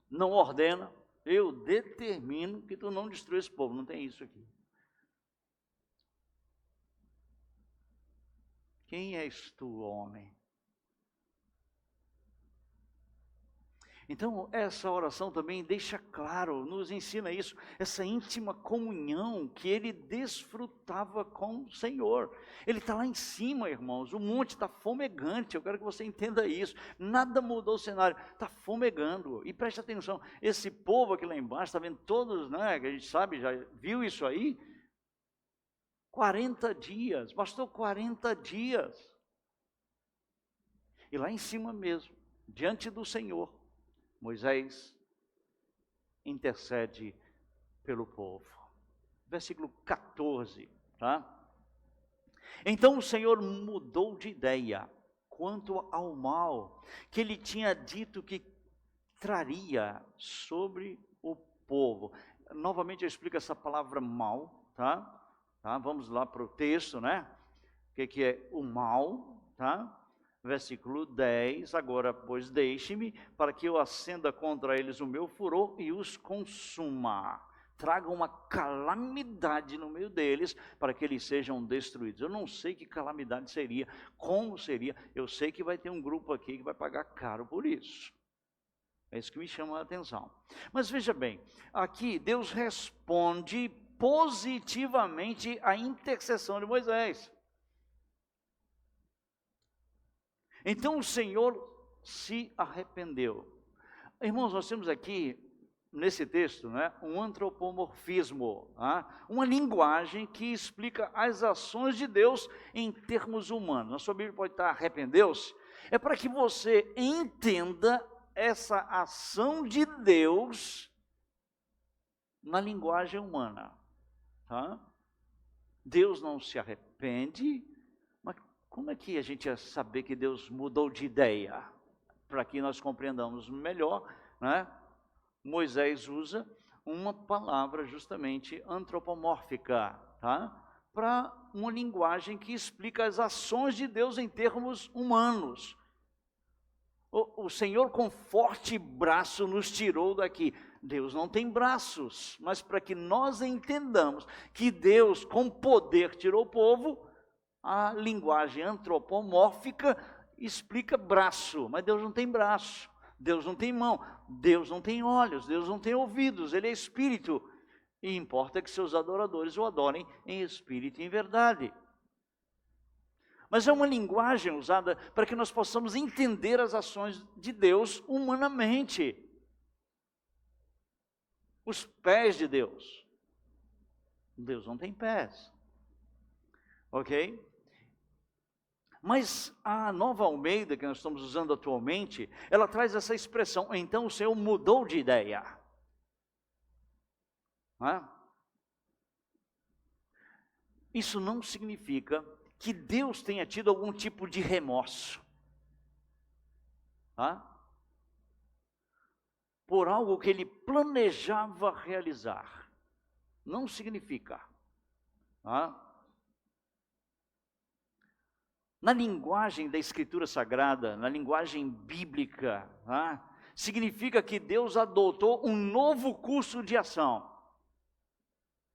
Não ordena, eu determino que tu não destrua esse povo. Não tem isso aqui. Quem és tu, homem? Então, essa oração também deixa claro, nos ensina isso, essa íntima comunhão que ele desfrutava com o Senhor. Ele está lá em cima, irmãos, o monte está fumegante, eu quero que você entenda isso. Nada mudou o cenário, está fumegando. E preste atenção, esse povo aqui lá embaixo, está vendo todos, né, que a gente sabe, já viu isso aí? 40 dias, bastou 40 dias. E lá em cima mesmo, diante do Senhor, Moisés intercede pelo povo. Versículo 14, tá? Então o Senhor mudou de ideia quanto ao mal que ele tinha dito que traria sobre o povo. Novamente eu explico essa palavra mal, tá? Vamos lá para o texto, né? O que é o mal, tá? Versículo 10, agora, pois, deixe-me, para que eu acenda contra eles o meu furor e os consuma. Traga uma calamidade no meio deles, para que eles sejam destruídos. Eu não sei que calamidade seria, como seria. Eu sei que vai ter um grupo aqui que vai pagar caro por isso. É isso que me chama a atenção. Mas veja bem, aqui Deus responde positivamente à intercessão de Moisés. Então o Senhor se arrependeu. Irmãos, nós temos aqui, nesse texto, né, um antropomorfismo, uma linguagem que explica as ações de Deus em termos humanos. Na sua Bíblia pode estar arrependeu-se. É para que você entenda essa ação de Deus na linguagem humana. Tá? Deus não se arrepende. Como é que a gente ia saber que Deus mudou de ideia? Para que nós compreendamos melhor, né? Moisés usa uma palavra justamente antropomórfica, tá? Para uma linguagem que explica as ações de Deus em termos humanos. O Senhor com forte braço nos tirou daqui. Deus não tem braços, mas para que nós entendamos que Deus com poder tirou o povo, a linguagem antropomórfica explica braço, mas Deus não tem braço, Deus não tem mão, Deus não tem olhos, Deus não tem ouvidos, Ele é Espírito, e importa que seus adoradores o adorem em espírito e em verdade. Mas é uma linguagem usada para que nós possamos entender as ações de Deus humanamente. Os pés de Deus. Deus não tem pés. Ok? Mas a Nova Almeida, que nós estamos usando atualmente, ela traz essa expressão, então o Senhor mudou de ideia. Isso não significa que Deus tenha tido algum tipo de remorso. Por algo que Ele planejava realizar. Não significa. na linguagem da Escritura Sagrada, na linguagem bíblica, significa que Deus adotou um novo curso de ação.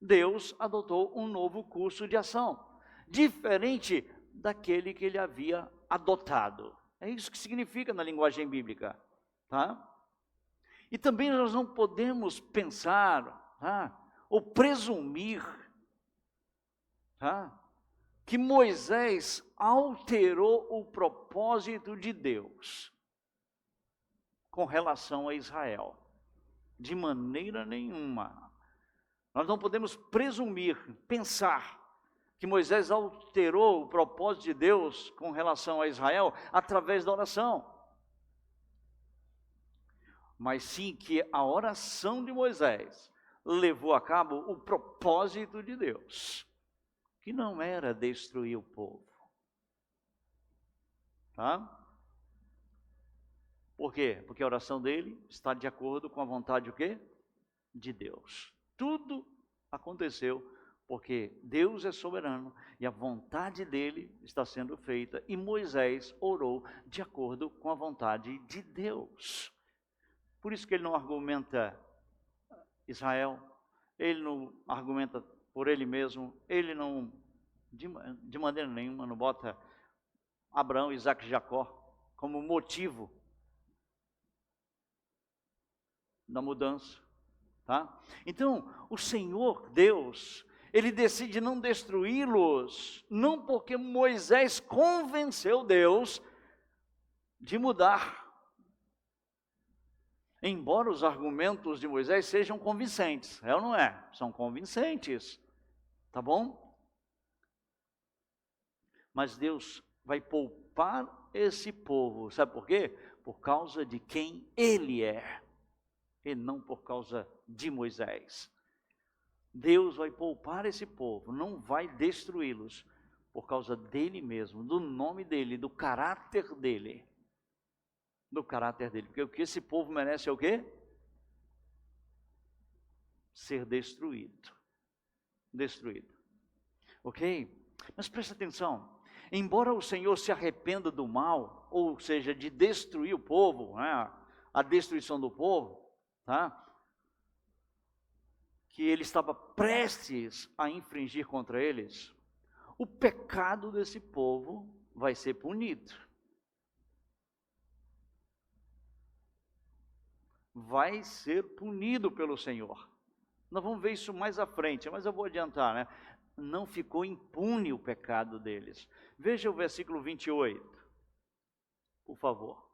Deus adotou um novo curso de ação, diferente daquele que ele havia adotado. É isso que significa na linguagem bíblica, tá? E também nós não podemos pensar, ou presumir, que Moisés alterou o propósito de Deus com relação a Israel. De maneira nenhuma. Nós não podemos presumir, pensar que Moisés alterou o propósito de Deus com relação a Israel através da oração. Mas sim que a oração de Moisés levou a cabo o propósito de Deus, que não era destruir o povo. Tá? Por quê? Porque a oração dele está de acordo com a vontade o quê? De Deus. Tudo aconteceu porque Deus é soberano e a vontade dele está sendo feita. E Moisés orou de acordo com a vontade de Deus. Por isso que ele não argumenta Israel, ele não argumenta por ele mesmo, ele não, de maneira nenhuma, não bota Abraão, Isaac e Jacó como motivo da mudança. Tá? Então, o Senhor Deus, ele decide não destruí-los, não porque Moisés convenceu Deus de mudar. Embora os argumentos de Moisés sejam convincentes, é ou não é? São convincentes, tá bom? Mas Deus vai poupar esse povo, sabe por quê? Por causa de quem ele é, e não por causa de Moisés. Deus vai poupar esse povo, não vai destruí-los, por causa dele mesmo, do nome dele, do caráter dele. Do caráter dele, porque o que esse povo merece é o quê? Ser destruído. Destruído. Ok? Mas presta atenção, embora o Senhor se arrependa do mal, ou seja, de destruir o povo, a destruição do povo, tá? Que ele estava prestes a infringir contra eles, o pecado desse povo vai ser punido. Vai ser punido pelo Senhor. Nós vamos ver isso mais à frente, mas eu vou adiantar, né? Não ficou impune o pecado deles. Veja o versículo 28, por favor.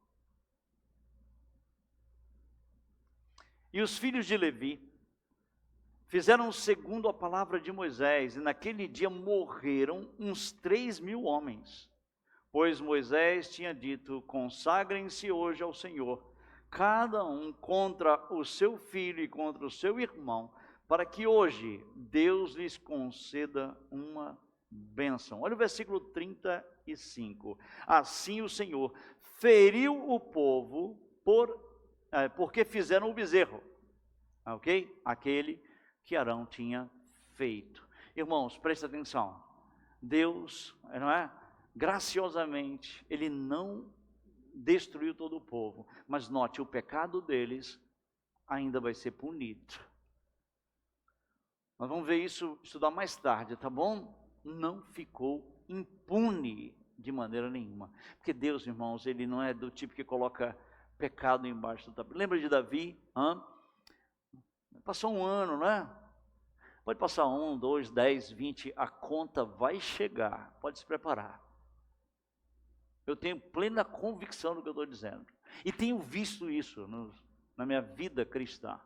E os filhos de Levi fizeram segundo a palavra de Moisés, e naquele dia morreram uns 3.000 homens. Pois Moisés tinha dito: consagrem-se hoje ao Senhor, cada um contra o seu filho e contra o seu irmão, para que hoje Deus lhes conceda uma bênção. Olha o versículo 35. Assim o Senhor feriu o povo porque fizeram o bezerro, ok? Aquele que Arão tinha feito. Irmãos, presta atenção. Deus, não é? Graciosamente, ele não destruiu todo o povo, mas note, o pecado deles ainda vai ser punido. Nós vamos ver isso, estudar mais tarde, tá bom? Não ficou impune de maneira nenhuma, porque Deus, irmãos, ele não é do tipo que coloca pecado embaixo do tapete. Lembra de Davi? Passou um ano, né? Pode passar 1, 2, 10, 20, a conta vai chegar, pode se preparar. Eu tenho plena convicção do que eu estou dizendo. E tenho visto isso na minha vida cristã.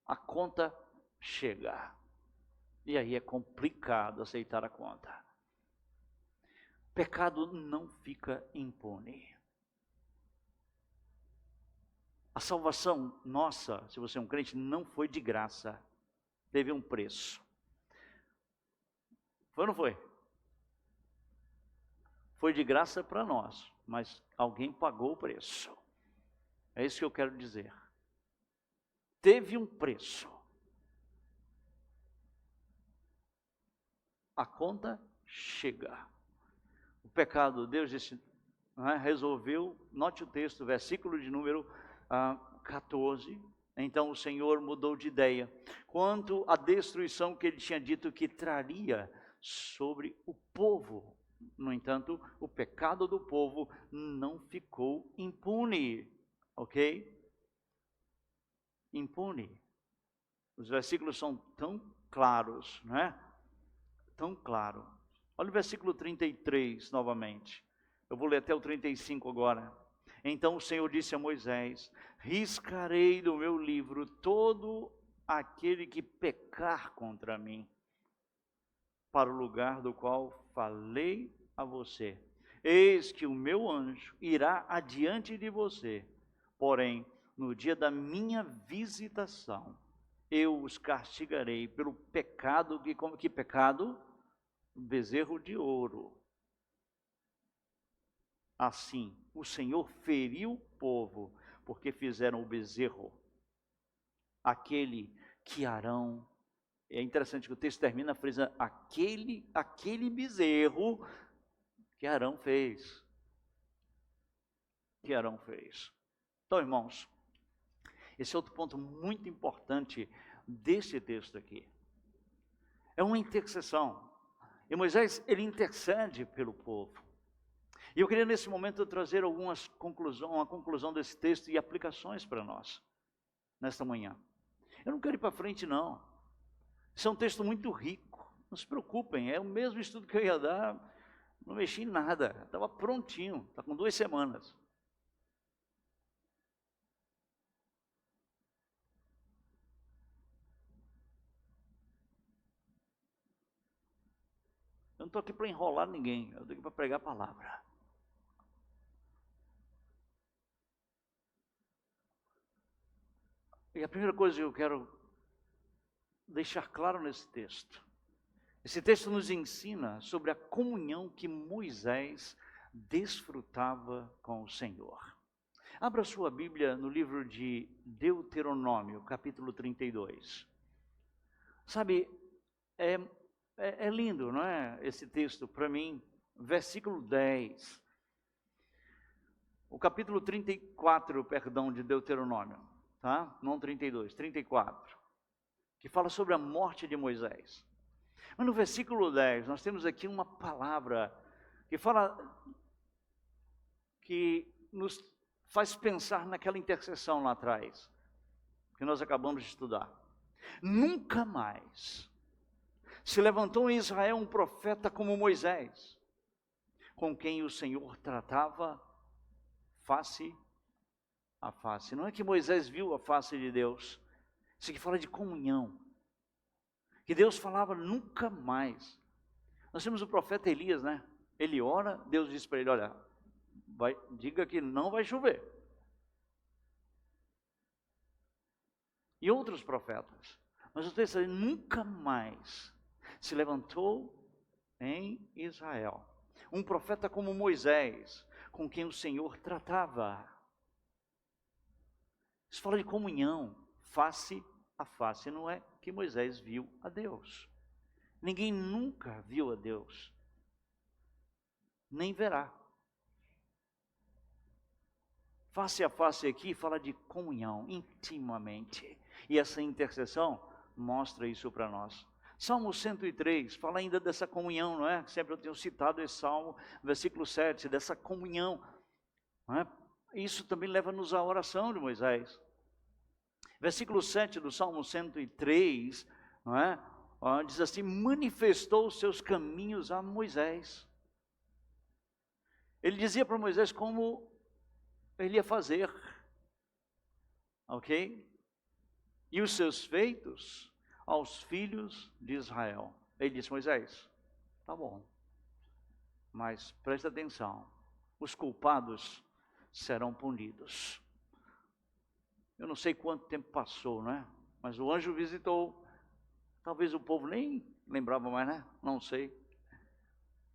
A conta chega. E aí é complicado aceitar a conta. Pecado não fica impune. A salvação nossa, se você é um crente, não foi de graça. Teve um preço. Foi ou não foi? Foi de graça para nós, mas alguém pagou o preço. É isso que eu quero dizer. Teve um preço. A conta chega. pecado, Deus disse, resolveu, note o texto, versículo de número 14. Então o Senhor mudou de ideia quanto à destruição que ele tinha dito que traria sobre o povo. No entanto, o pecado do povo não ficou impune, ok? Impune. Os versículos são tão claros, não é? Tão claro. Olha o versículo 33 novamente. Eu vou ler até o 35 agora. Então o Senhor disse a Moisés: riscarei do meu livro todo aquele que pecar contra mim, para o lugar do qual falei a você. Eis que o meu anjo irá adiante de você, porém, no dia da minha visitação, eu os castigarei pelo pecado, que pecado? Bezerro de ouro. Assim, o Senhor feriu o povo, porque fizeram o bezerro, aquele que Arão. É interessante que o texto termina frisando aquele bezerro que Arão fez. Que Arão fez. Então, irmãos, esse é outro ponto muito importante desse texto aqui. É uma intercessão. E Moisés, ele intercede pelo povo. E eu queria nesse momento trazer uma conclusão desse texto e aplicações para nós, nesta manhã. Eu não quero ir para frente, não. Isso é um texto muito rico. Não se preocupem, é o mesmo estudo que eu ia dar, não mexi em nada. Estava prontinho, está com 2 semanas. Eu não estou aqui para enrolar ninguém, eu estou aqui para pregar a palavra. E a primeira coisa que eu quero deixar claro nesse texto, esse texto nos ensina sobre a comunhão que Moisés desfrutava com o Senhor. Abra sua Bíblia no livro de Deuteronômio, capítulo 32. Sabe, é lindo, não é? Esse texto, para mim, versículo 10. O capítulo 34, perdão, de Deuteronômio, tá? Não 32, 34. Que fala sobre a morte de Moisés. Mas no versículo 10, nós temos aqui uma palavra que fala, que nos faz pensar naquela intercessão lá atrás, que nós acabamos de estudar. Nunca mais se levantou em Israel um profeta como Moisés, com quem o Senhor tratava face a face. Não é que Moisés viu a face de Deus, isso aqui fala de comunhão, que Deus falava nunca mais. Nós temos o profeta Elias, né? Ele ora, Deus diz para ele, olha, diga que não vai chover. E outros profetas. Mas o texto diz, nunca mais se levantou em Israel um profeta como Moisés, com quem o Senhor tratava. Isso fala de comunhão, face a face. Não é que Moisés viu a Deus. Ninguém nunca viu a Deus, nem verá. Face a face aqui fala de comunhão, intimamente. E essa intercessão mostra isso para nós. Salmo 103 fala ainda dessa comunhão, não é? Sempre eu tenho citado esse salmo, versículo 7, dessa comunhão. Não é? Isso também leva-nos à oração de Moisés. Versículo 7 do Salmo 103, não é? Diz assim, manifestou os seus caminhos a Moisés. Ele dizia para Moisés como ele ia fazer, ok? E os seus feitos aos filhos de Israel. Ele disse, Moisés, tá bom, mas presta atenção, os culpados serão punidos. Eu não sei quanto tempo passou, não é? Mas o anjo visitou, talvez o povo nem lembrava mais, né? Não sei.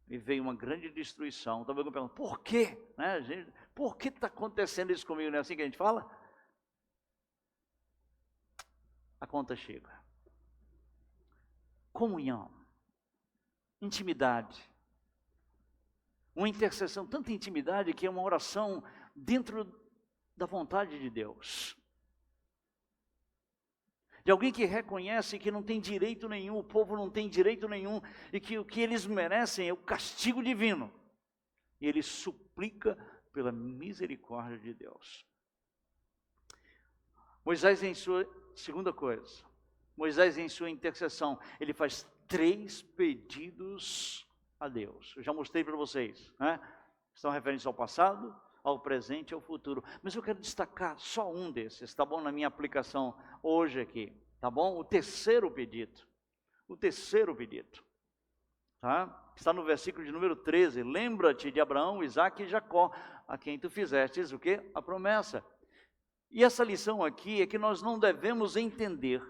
E veio uma grande destruição. Talvez eu pergunto, por quê? Né, gente? Por que está acontecendo isso comigo? Não é assim que a gente fala? A conta chega. Comunhão, intimidade, Uma intercessão, tanta intimidade que é uma oração dentro da vontade de Deus. De alguém que reconhece que não tem direito nenhum, o povo não tem direito nenhum, e que o que eles merecem é o castigo divino. E ele suplica pela misericórdia de Deus. Moisés em sua segunda coisa, Moisés em sua intercessão, ele faz 3 pedidos a Deus. Eu já mostrei para vocês, né? Estão referentes ao passado, ao presente e ao futuro. Mas eu quero destacar só um desses, tá bom? Na minha aplicação hoje aqui, tá bom? O terceiro pedido. O terceiro pedido. Tá? Está no versículo de número 13. Lembra-te de Abraão, Isaque e Jacó, a quem tu fizestes o quê? A promessa. E essa lição aqui é que nós não devemos entender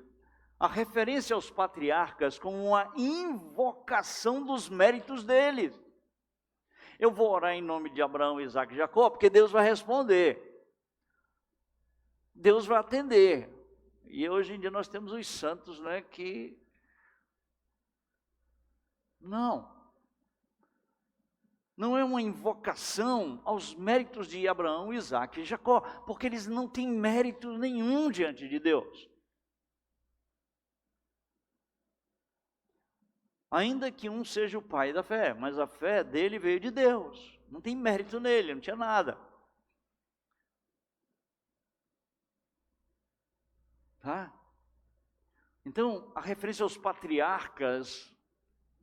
a referência aos patriarcas como uma invocação dos méritos deles. Eu vou orar em nome de Abraão, Isaque e Jacó, porque Deus vai responder. Deus vai atender. E hoje em dia nós temos os santos, né, que... Não é uma invocação aos méritos de Abraão, Isaque e Jacó, porque eles não têm mérito nenhum diante de Deus. Ainda que um seja o pai da fé, mas a fé dele veio de Deus. Não tem mérito nele, não tinha nada. Tá? Então, a referência aos patriarcas,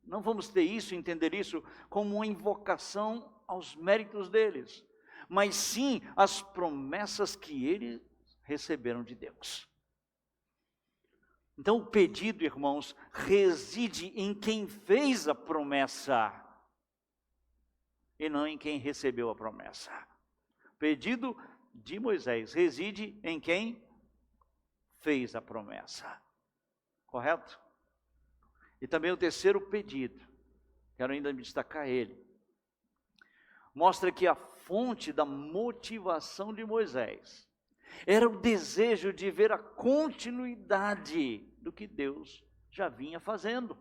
não vamos ter isso, entender isso como uma invocação aos méritos deles, mas sim as promessas que eles receberam de Deus. Então o pedido, irmãos, reside em quem fez a promessa e não em quem recebeu a promessa. O pedido de Moisés reside em quem fez a promessa. Correto? E também o terceiro pedido, quero ainda me destacar ele, mostra que a fonte da motivação de Moisés era o desejo de ver a continuidade do que Deus já vinha fazendo.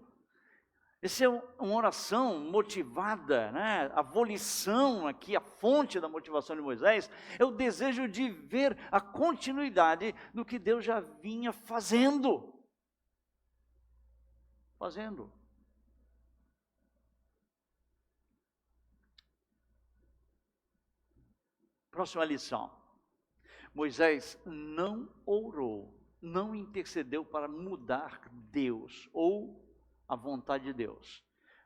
Essa é uma oração motivada, né? A volição aqui, a fonte da motivação de Moisés, é o desejo de ver a continuidade do que Deus já vinha fazendo. Próxima lição. Moisés não orou, não intercedeu para mudar Deus ou a vontade de Deus,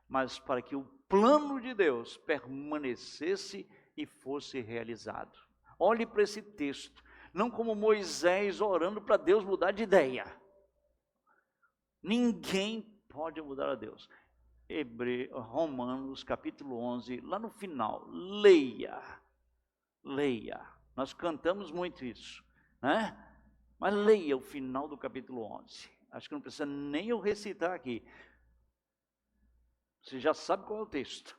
mas para que o plano de Deus permanecesse e fosse realizado. Olhe para esse texto, não como Moisés orando para Deus mudar de ideia. Ninguém pode mudar a Deus. Romanos capítulo 11, lá no final, leia. Nós cantamos muito isso, né? Mas leia o final do capítulo 11. Acho que não precisa nem eu recitar aqui. Você já sabe qual é o texto.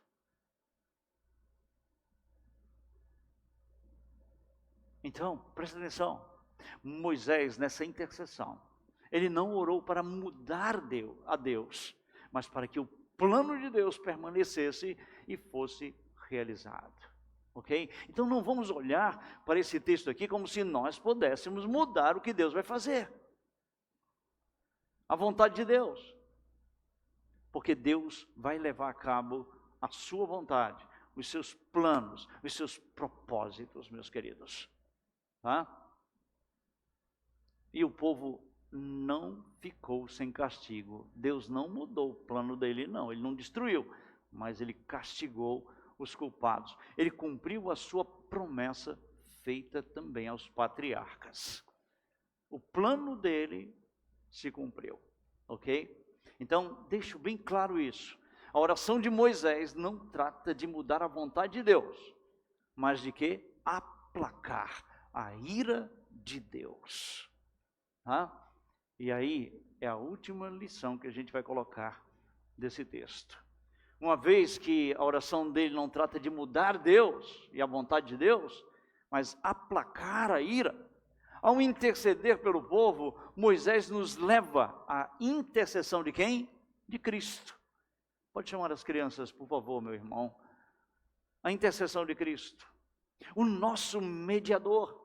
Então, presta atenção. Moisés, nessa intercessão, ele não orou para mudar a Deus, mas para que o plano de Deus permanecesse e fosse realizado. Ok? Então não vamos olhar para esse texto aqui como se nós pudéssemos mudar o que Deus vai fazer. A vontade de Deus. Porque Deus vai levar a cabo a sua vontade, os seus planos, os seus propósitos, meus queridos. Tá? E o povo não ficou sem castigo. Deus não mudou o plano dele, não. Ele não destruiu, mas ele castigou os culpados. Ele cumpriu a sua promessa feita também aos patriarcas. O plano dele se cumpriu, ok? Então, deixo bem claro isso. A oração de Moisés não trata de mudar a vontade de Deus, mas de que? Aplacar a ira de Deus. Tá? E aí é a última lição que a gente vai colocar desse texto. Uma vez que a oração dele não trata de mudar Deus e a vontade de Deus, mas aplacar a ira, ao interceder pelo povo, Moisés nos leva à intercessão de quem? De Cristo. Pode chamar as crianças, por favor, meu irmão. a intercessão de Cristo, o nosso mediador,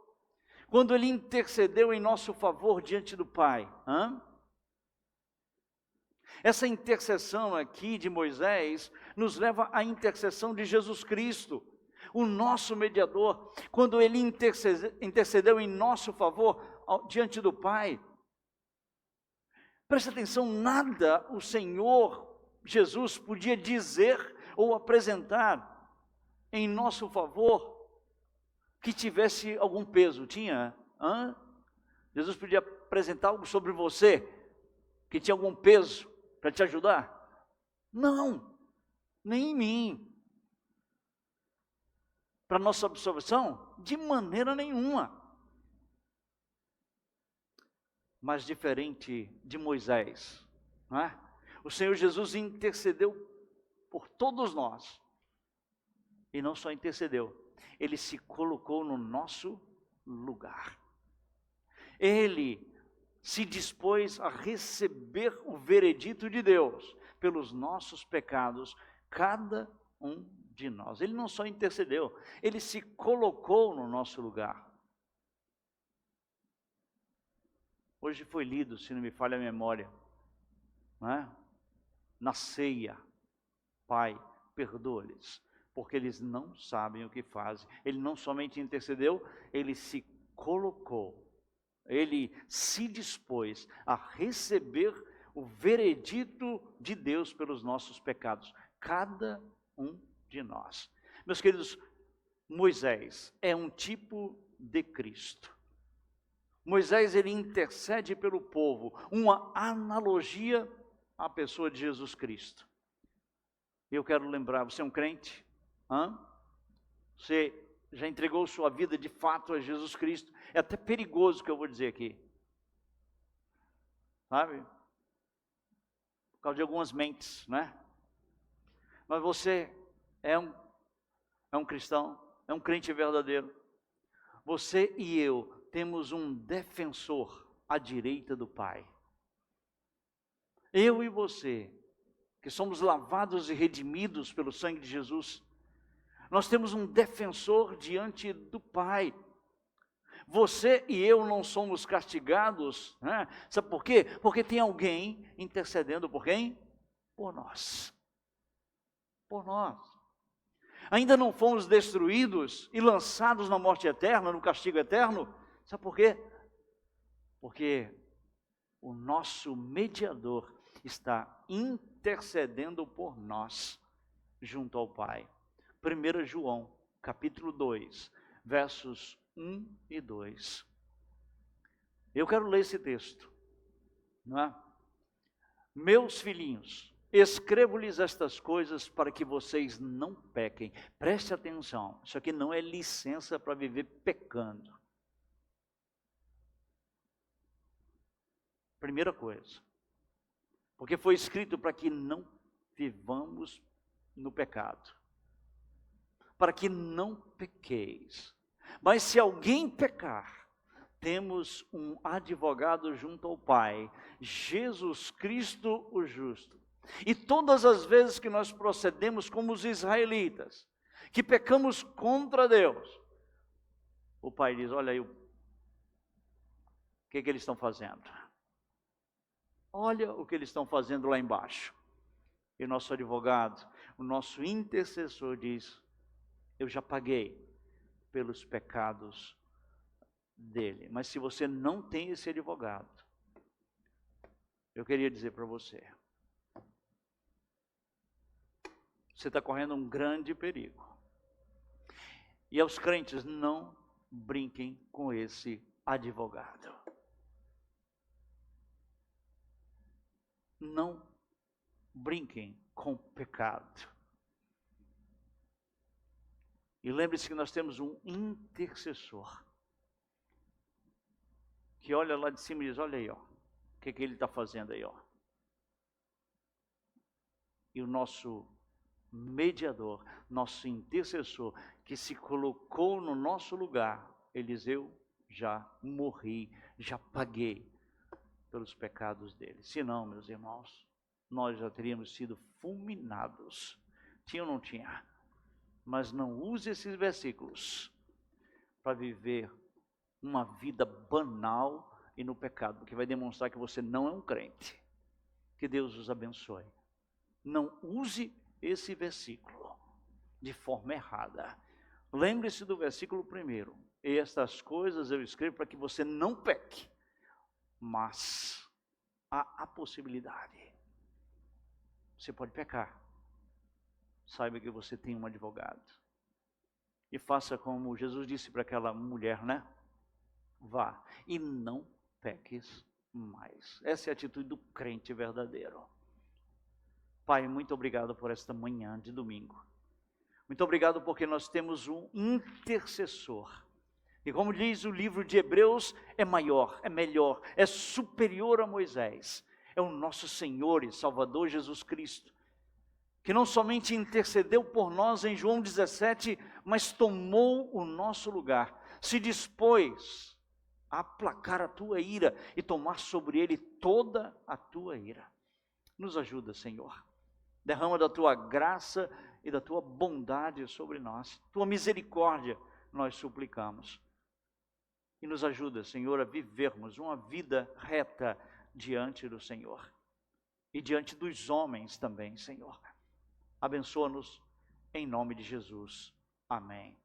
quando ele intercedeu em nosso favor diante do Pai. Essa intercessão aqui de Moisés nos leva à intercessão de Jesus Cristo, o nosso mediador, quando ele intercedeu em nosso favor diante do Pai. Preste atenção, nada o Senhor Jesus podia dizer ou apresentar em nosso favor que tivesse algum peso. Tinha? Jesus podia apresentar algo sobre você que tinha algum peso para te ajudar? Não, nem em mim. Para nossa absorção? De maneira nenhuma. Mas diferente de Moisés, não é? O Senhor Jesus intercedeu por todos nós. E não só intercedeu, ele se colocou no nosso lugar. Ele se dispôs a receber o veredito de Deus pelos nossos pecados, cada um de nós. Ele não só intercedeu, ele se colocou no nosso lugar. Hoje foi lido, se não me falha a memória, não é? Na ceia, Pai, perdoa-lhes, porque eles não sabem o que fazem. Ele não somente intercedeu, ele se colocou. Ele se dispôs a receber o veredito de Deus pelos nossos pecados, cada um de nós. Meus queridos, Moisés é um tipo de Cristo. Moisés, ele intercede pelo povo, uma analogia à pessoa de Jesus Cristo. Eu quero lembrar, você é um crente? Você já entregou sua vida de fato a Jesus Cristo? É até perigoso o que eu vou dizer aqui, sabe? Por causa de algumas mentes, né? Mas você é um cristão, é um crente verdadeiro. Você e eu temos um defensor à direita do Pai. Eu e você, que somos lavados e redimidos pelo sangue de Jesus, nós temos um defensor diante do Pai. Você e eu não somos castigados, né? Sabe por quê? Porque tem alguém intercedendo por quem? Por nós. Por nós. Ainda não fomos destruídos e lançados na morte eterna, no castigo eterno. Sabe por quê? Porque o nosso mediador está intercedendo por nós junto ao Pai. 1 João, capítulo 2, versos 1 e 2. Eu quero ler esse texto, não é? Meus filhinhos, escrevo-lhes estas coisas para que vocês não pequem. Preste atenção, isso aqui não é licença para viver pecando. Primeira coisa, porque foi escrito para que não vivamos no pecado, para que não pequeis. Mas se alguém pecar, temos um advogado junto ao Pai, Jesus Cristo o justo. E todas as vezes que nós procedemos como os israelitas, que pecamos contra Deus, o Pai diz, olha aí, o que eles estão fazendo? Olha o que eles estão fazendo lá embaixo. E o nosso advogado, o nosso intercessor diz, eu já paguei pelos pecados dele. Mas se você não tem esse advogado, eu queria dizer para você, você está correndo um grande perigo. E aos crentes, não brinquem com esse advogado. Não brinquem com o pecado. E lembre-se que nós temos um intercessor, que olha lá de cima e diz, olha aí, ó, o que ele está fazendo aí, ó. E o nosso mediador, nosso intercessor, que se colocou no nosso lugar, ele diz, eu já morri, já paguei pelos pecados dele. Se não, meus irmãos, nós já teríamos sido fulminados. Tinha ou não tinha? Mas não use esses versículos para viver uma vida banal e no pecado, porque vai demonstrar que você não é um crente. Que Deus os abençoe. Não use esse versículo de forma errada. Lembre-se do versículo 1. Estas coisas eu escrevo para que você não peque. Mas há a possibilidade. Você pode pecar. Saiba que você tem um advogado. E faça como Jesus disse para aquela mulher, né? Vá e não peques mais. Essa é a atitude do crente verdadeiro. Pai, muito obrigado por esta manhã de domingo. Muito obrigado porque nós temos um intercessor. E como diz o livro de Hebreus, é maior, é melhor, é superior a Moisés. É o nosso Senhor e Salvador Jesus Cristo, que não somente intercedeu por nós em João 17, mas tomou o nosso lugar, se dispôs a aplacar a tua ira e tomar sobre ele toda a tua ira. Nos ajuda, Senhor. Derrama da tua graça e da tua bondade sobre nós. Tua misericórdia nós suplicamos. E nos ajuda, Senhor, a vivermos uma vida reta diante do Senhor. E diante dos homens também, Senhor. Abençoa-nos em nome de Jesus. Amém.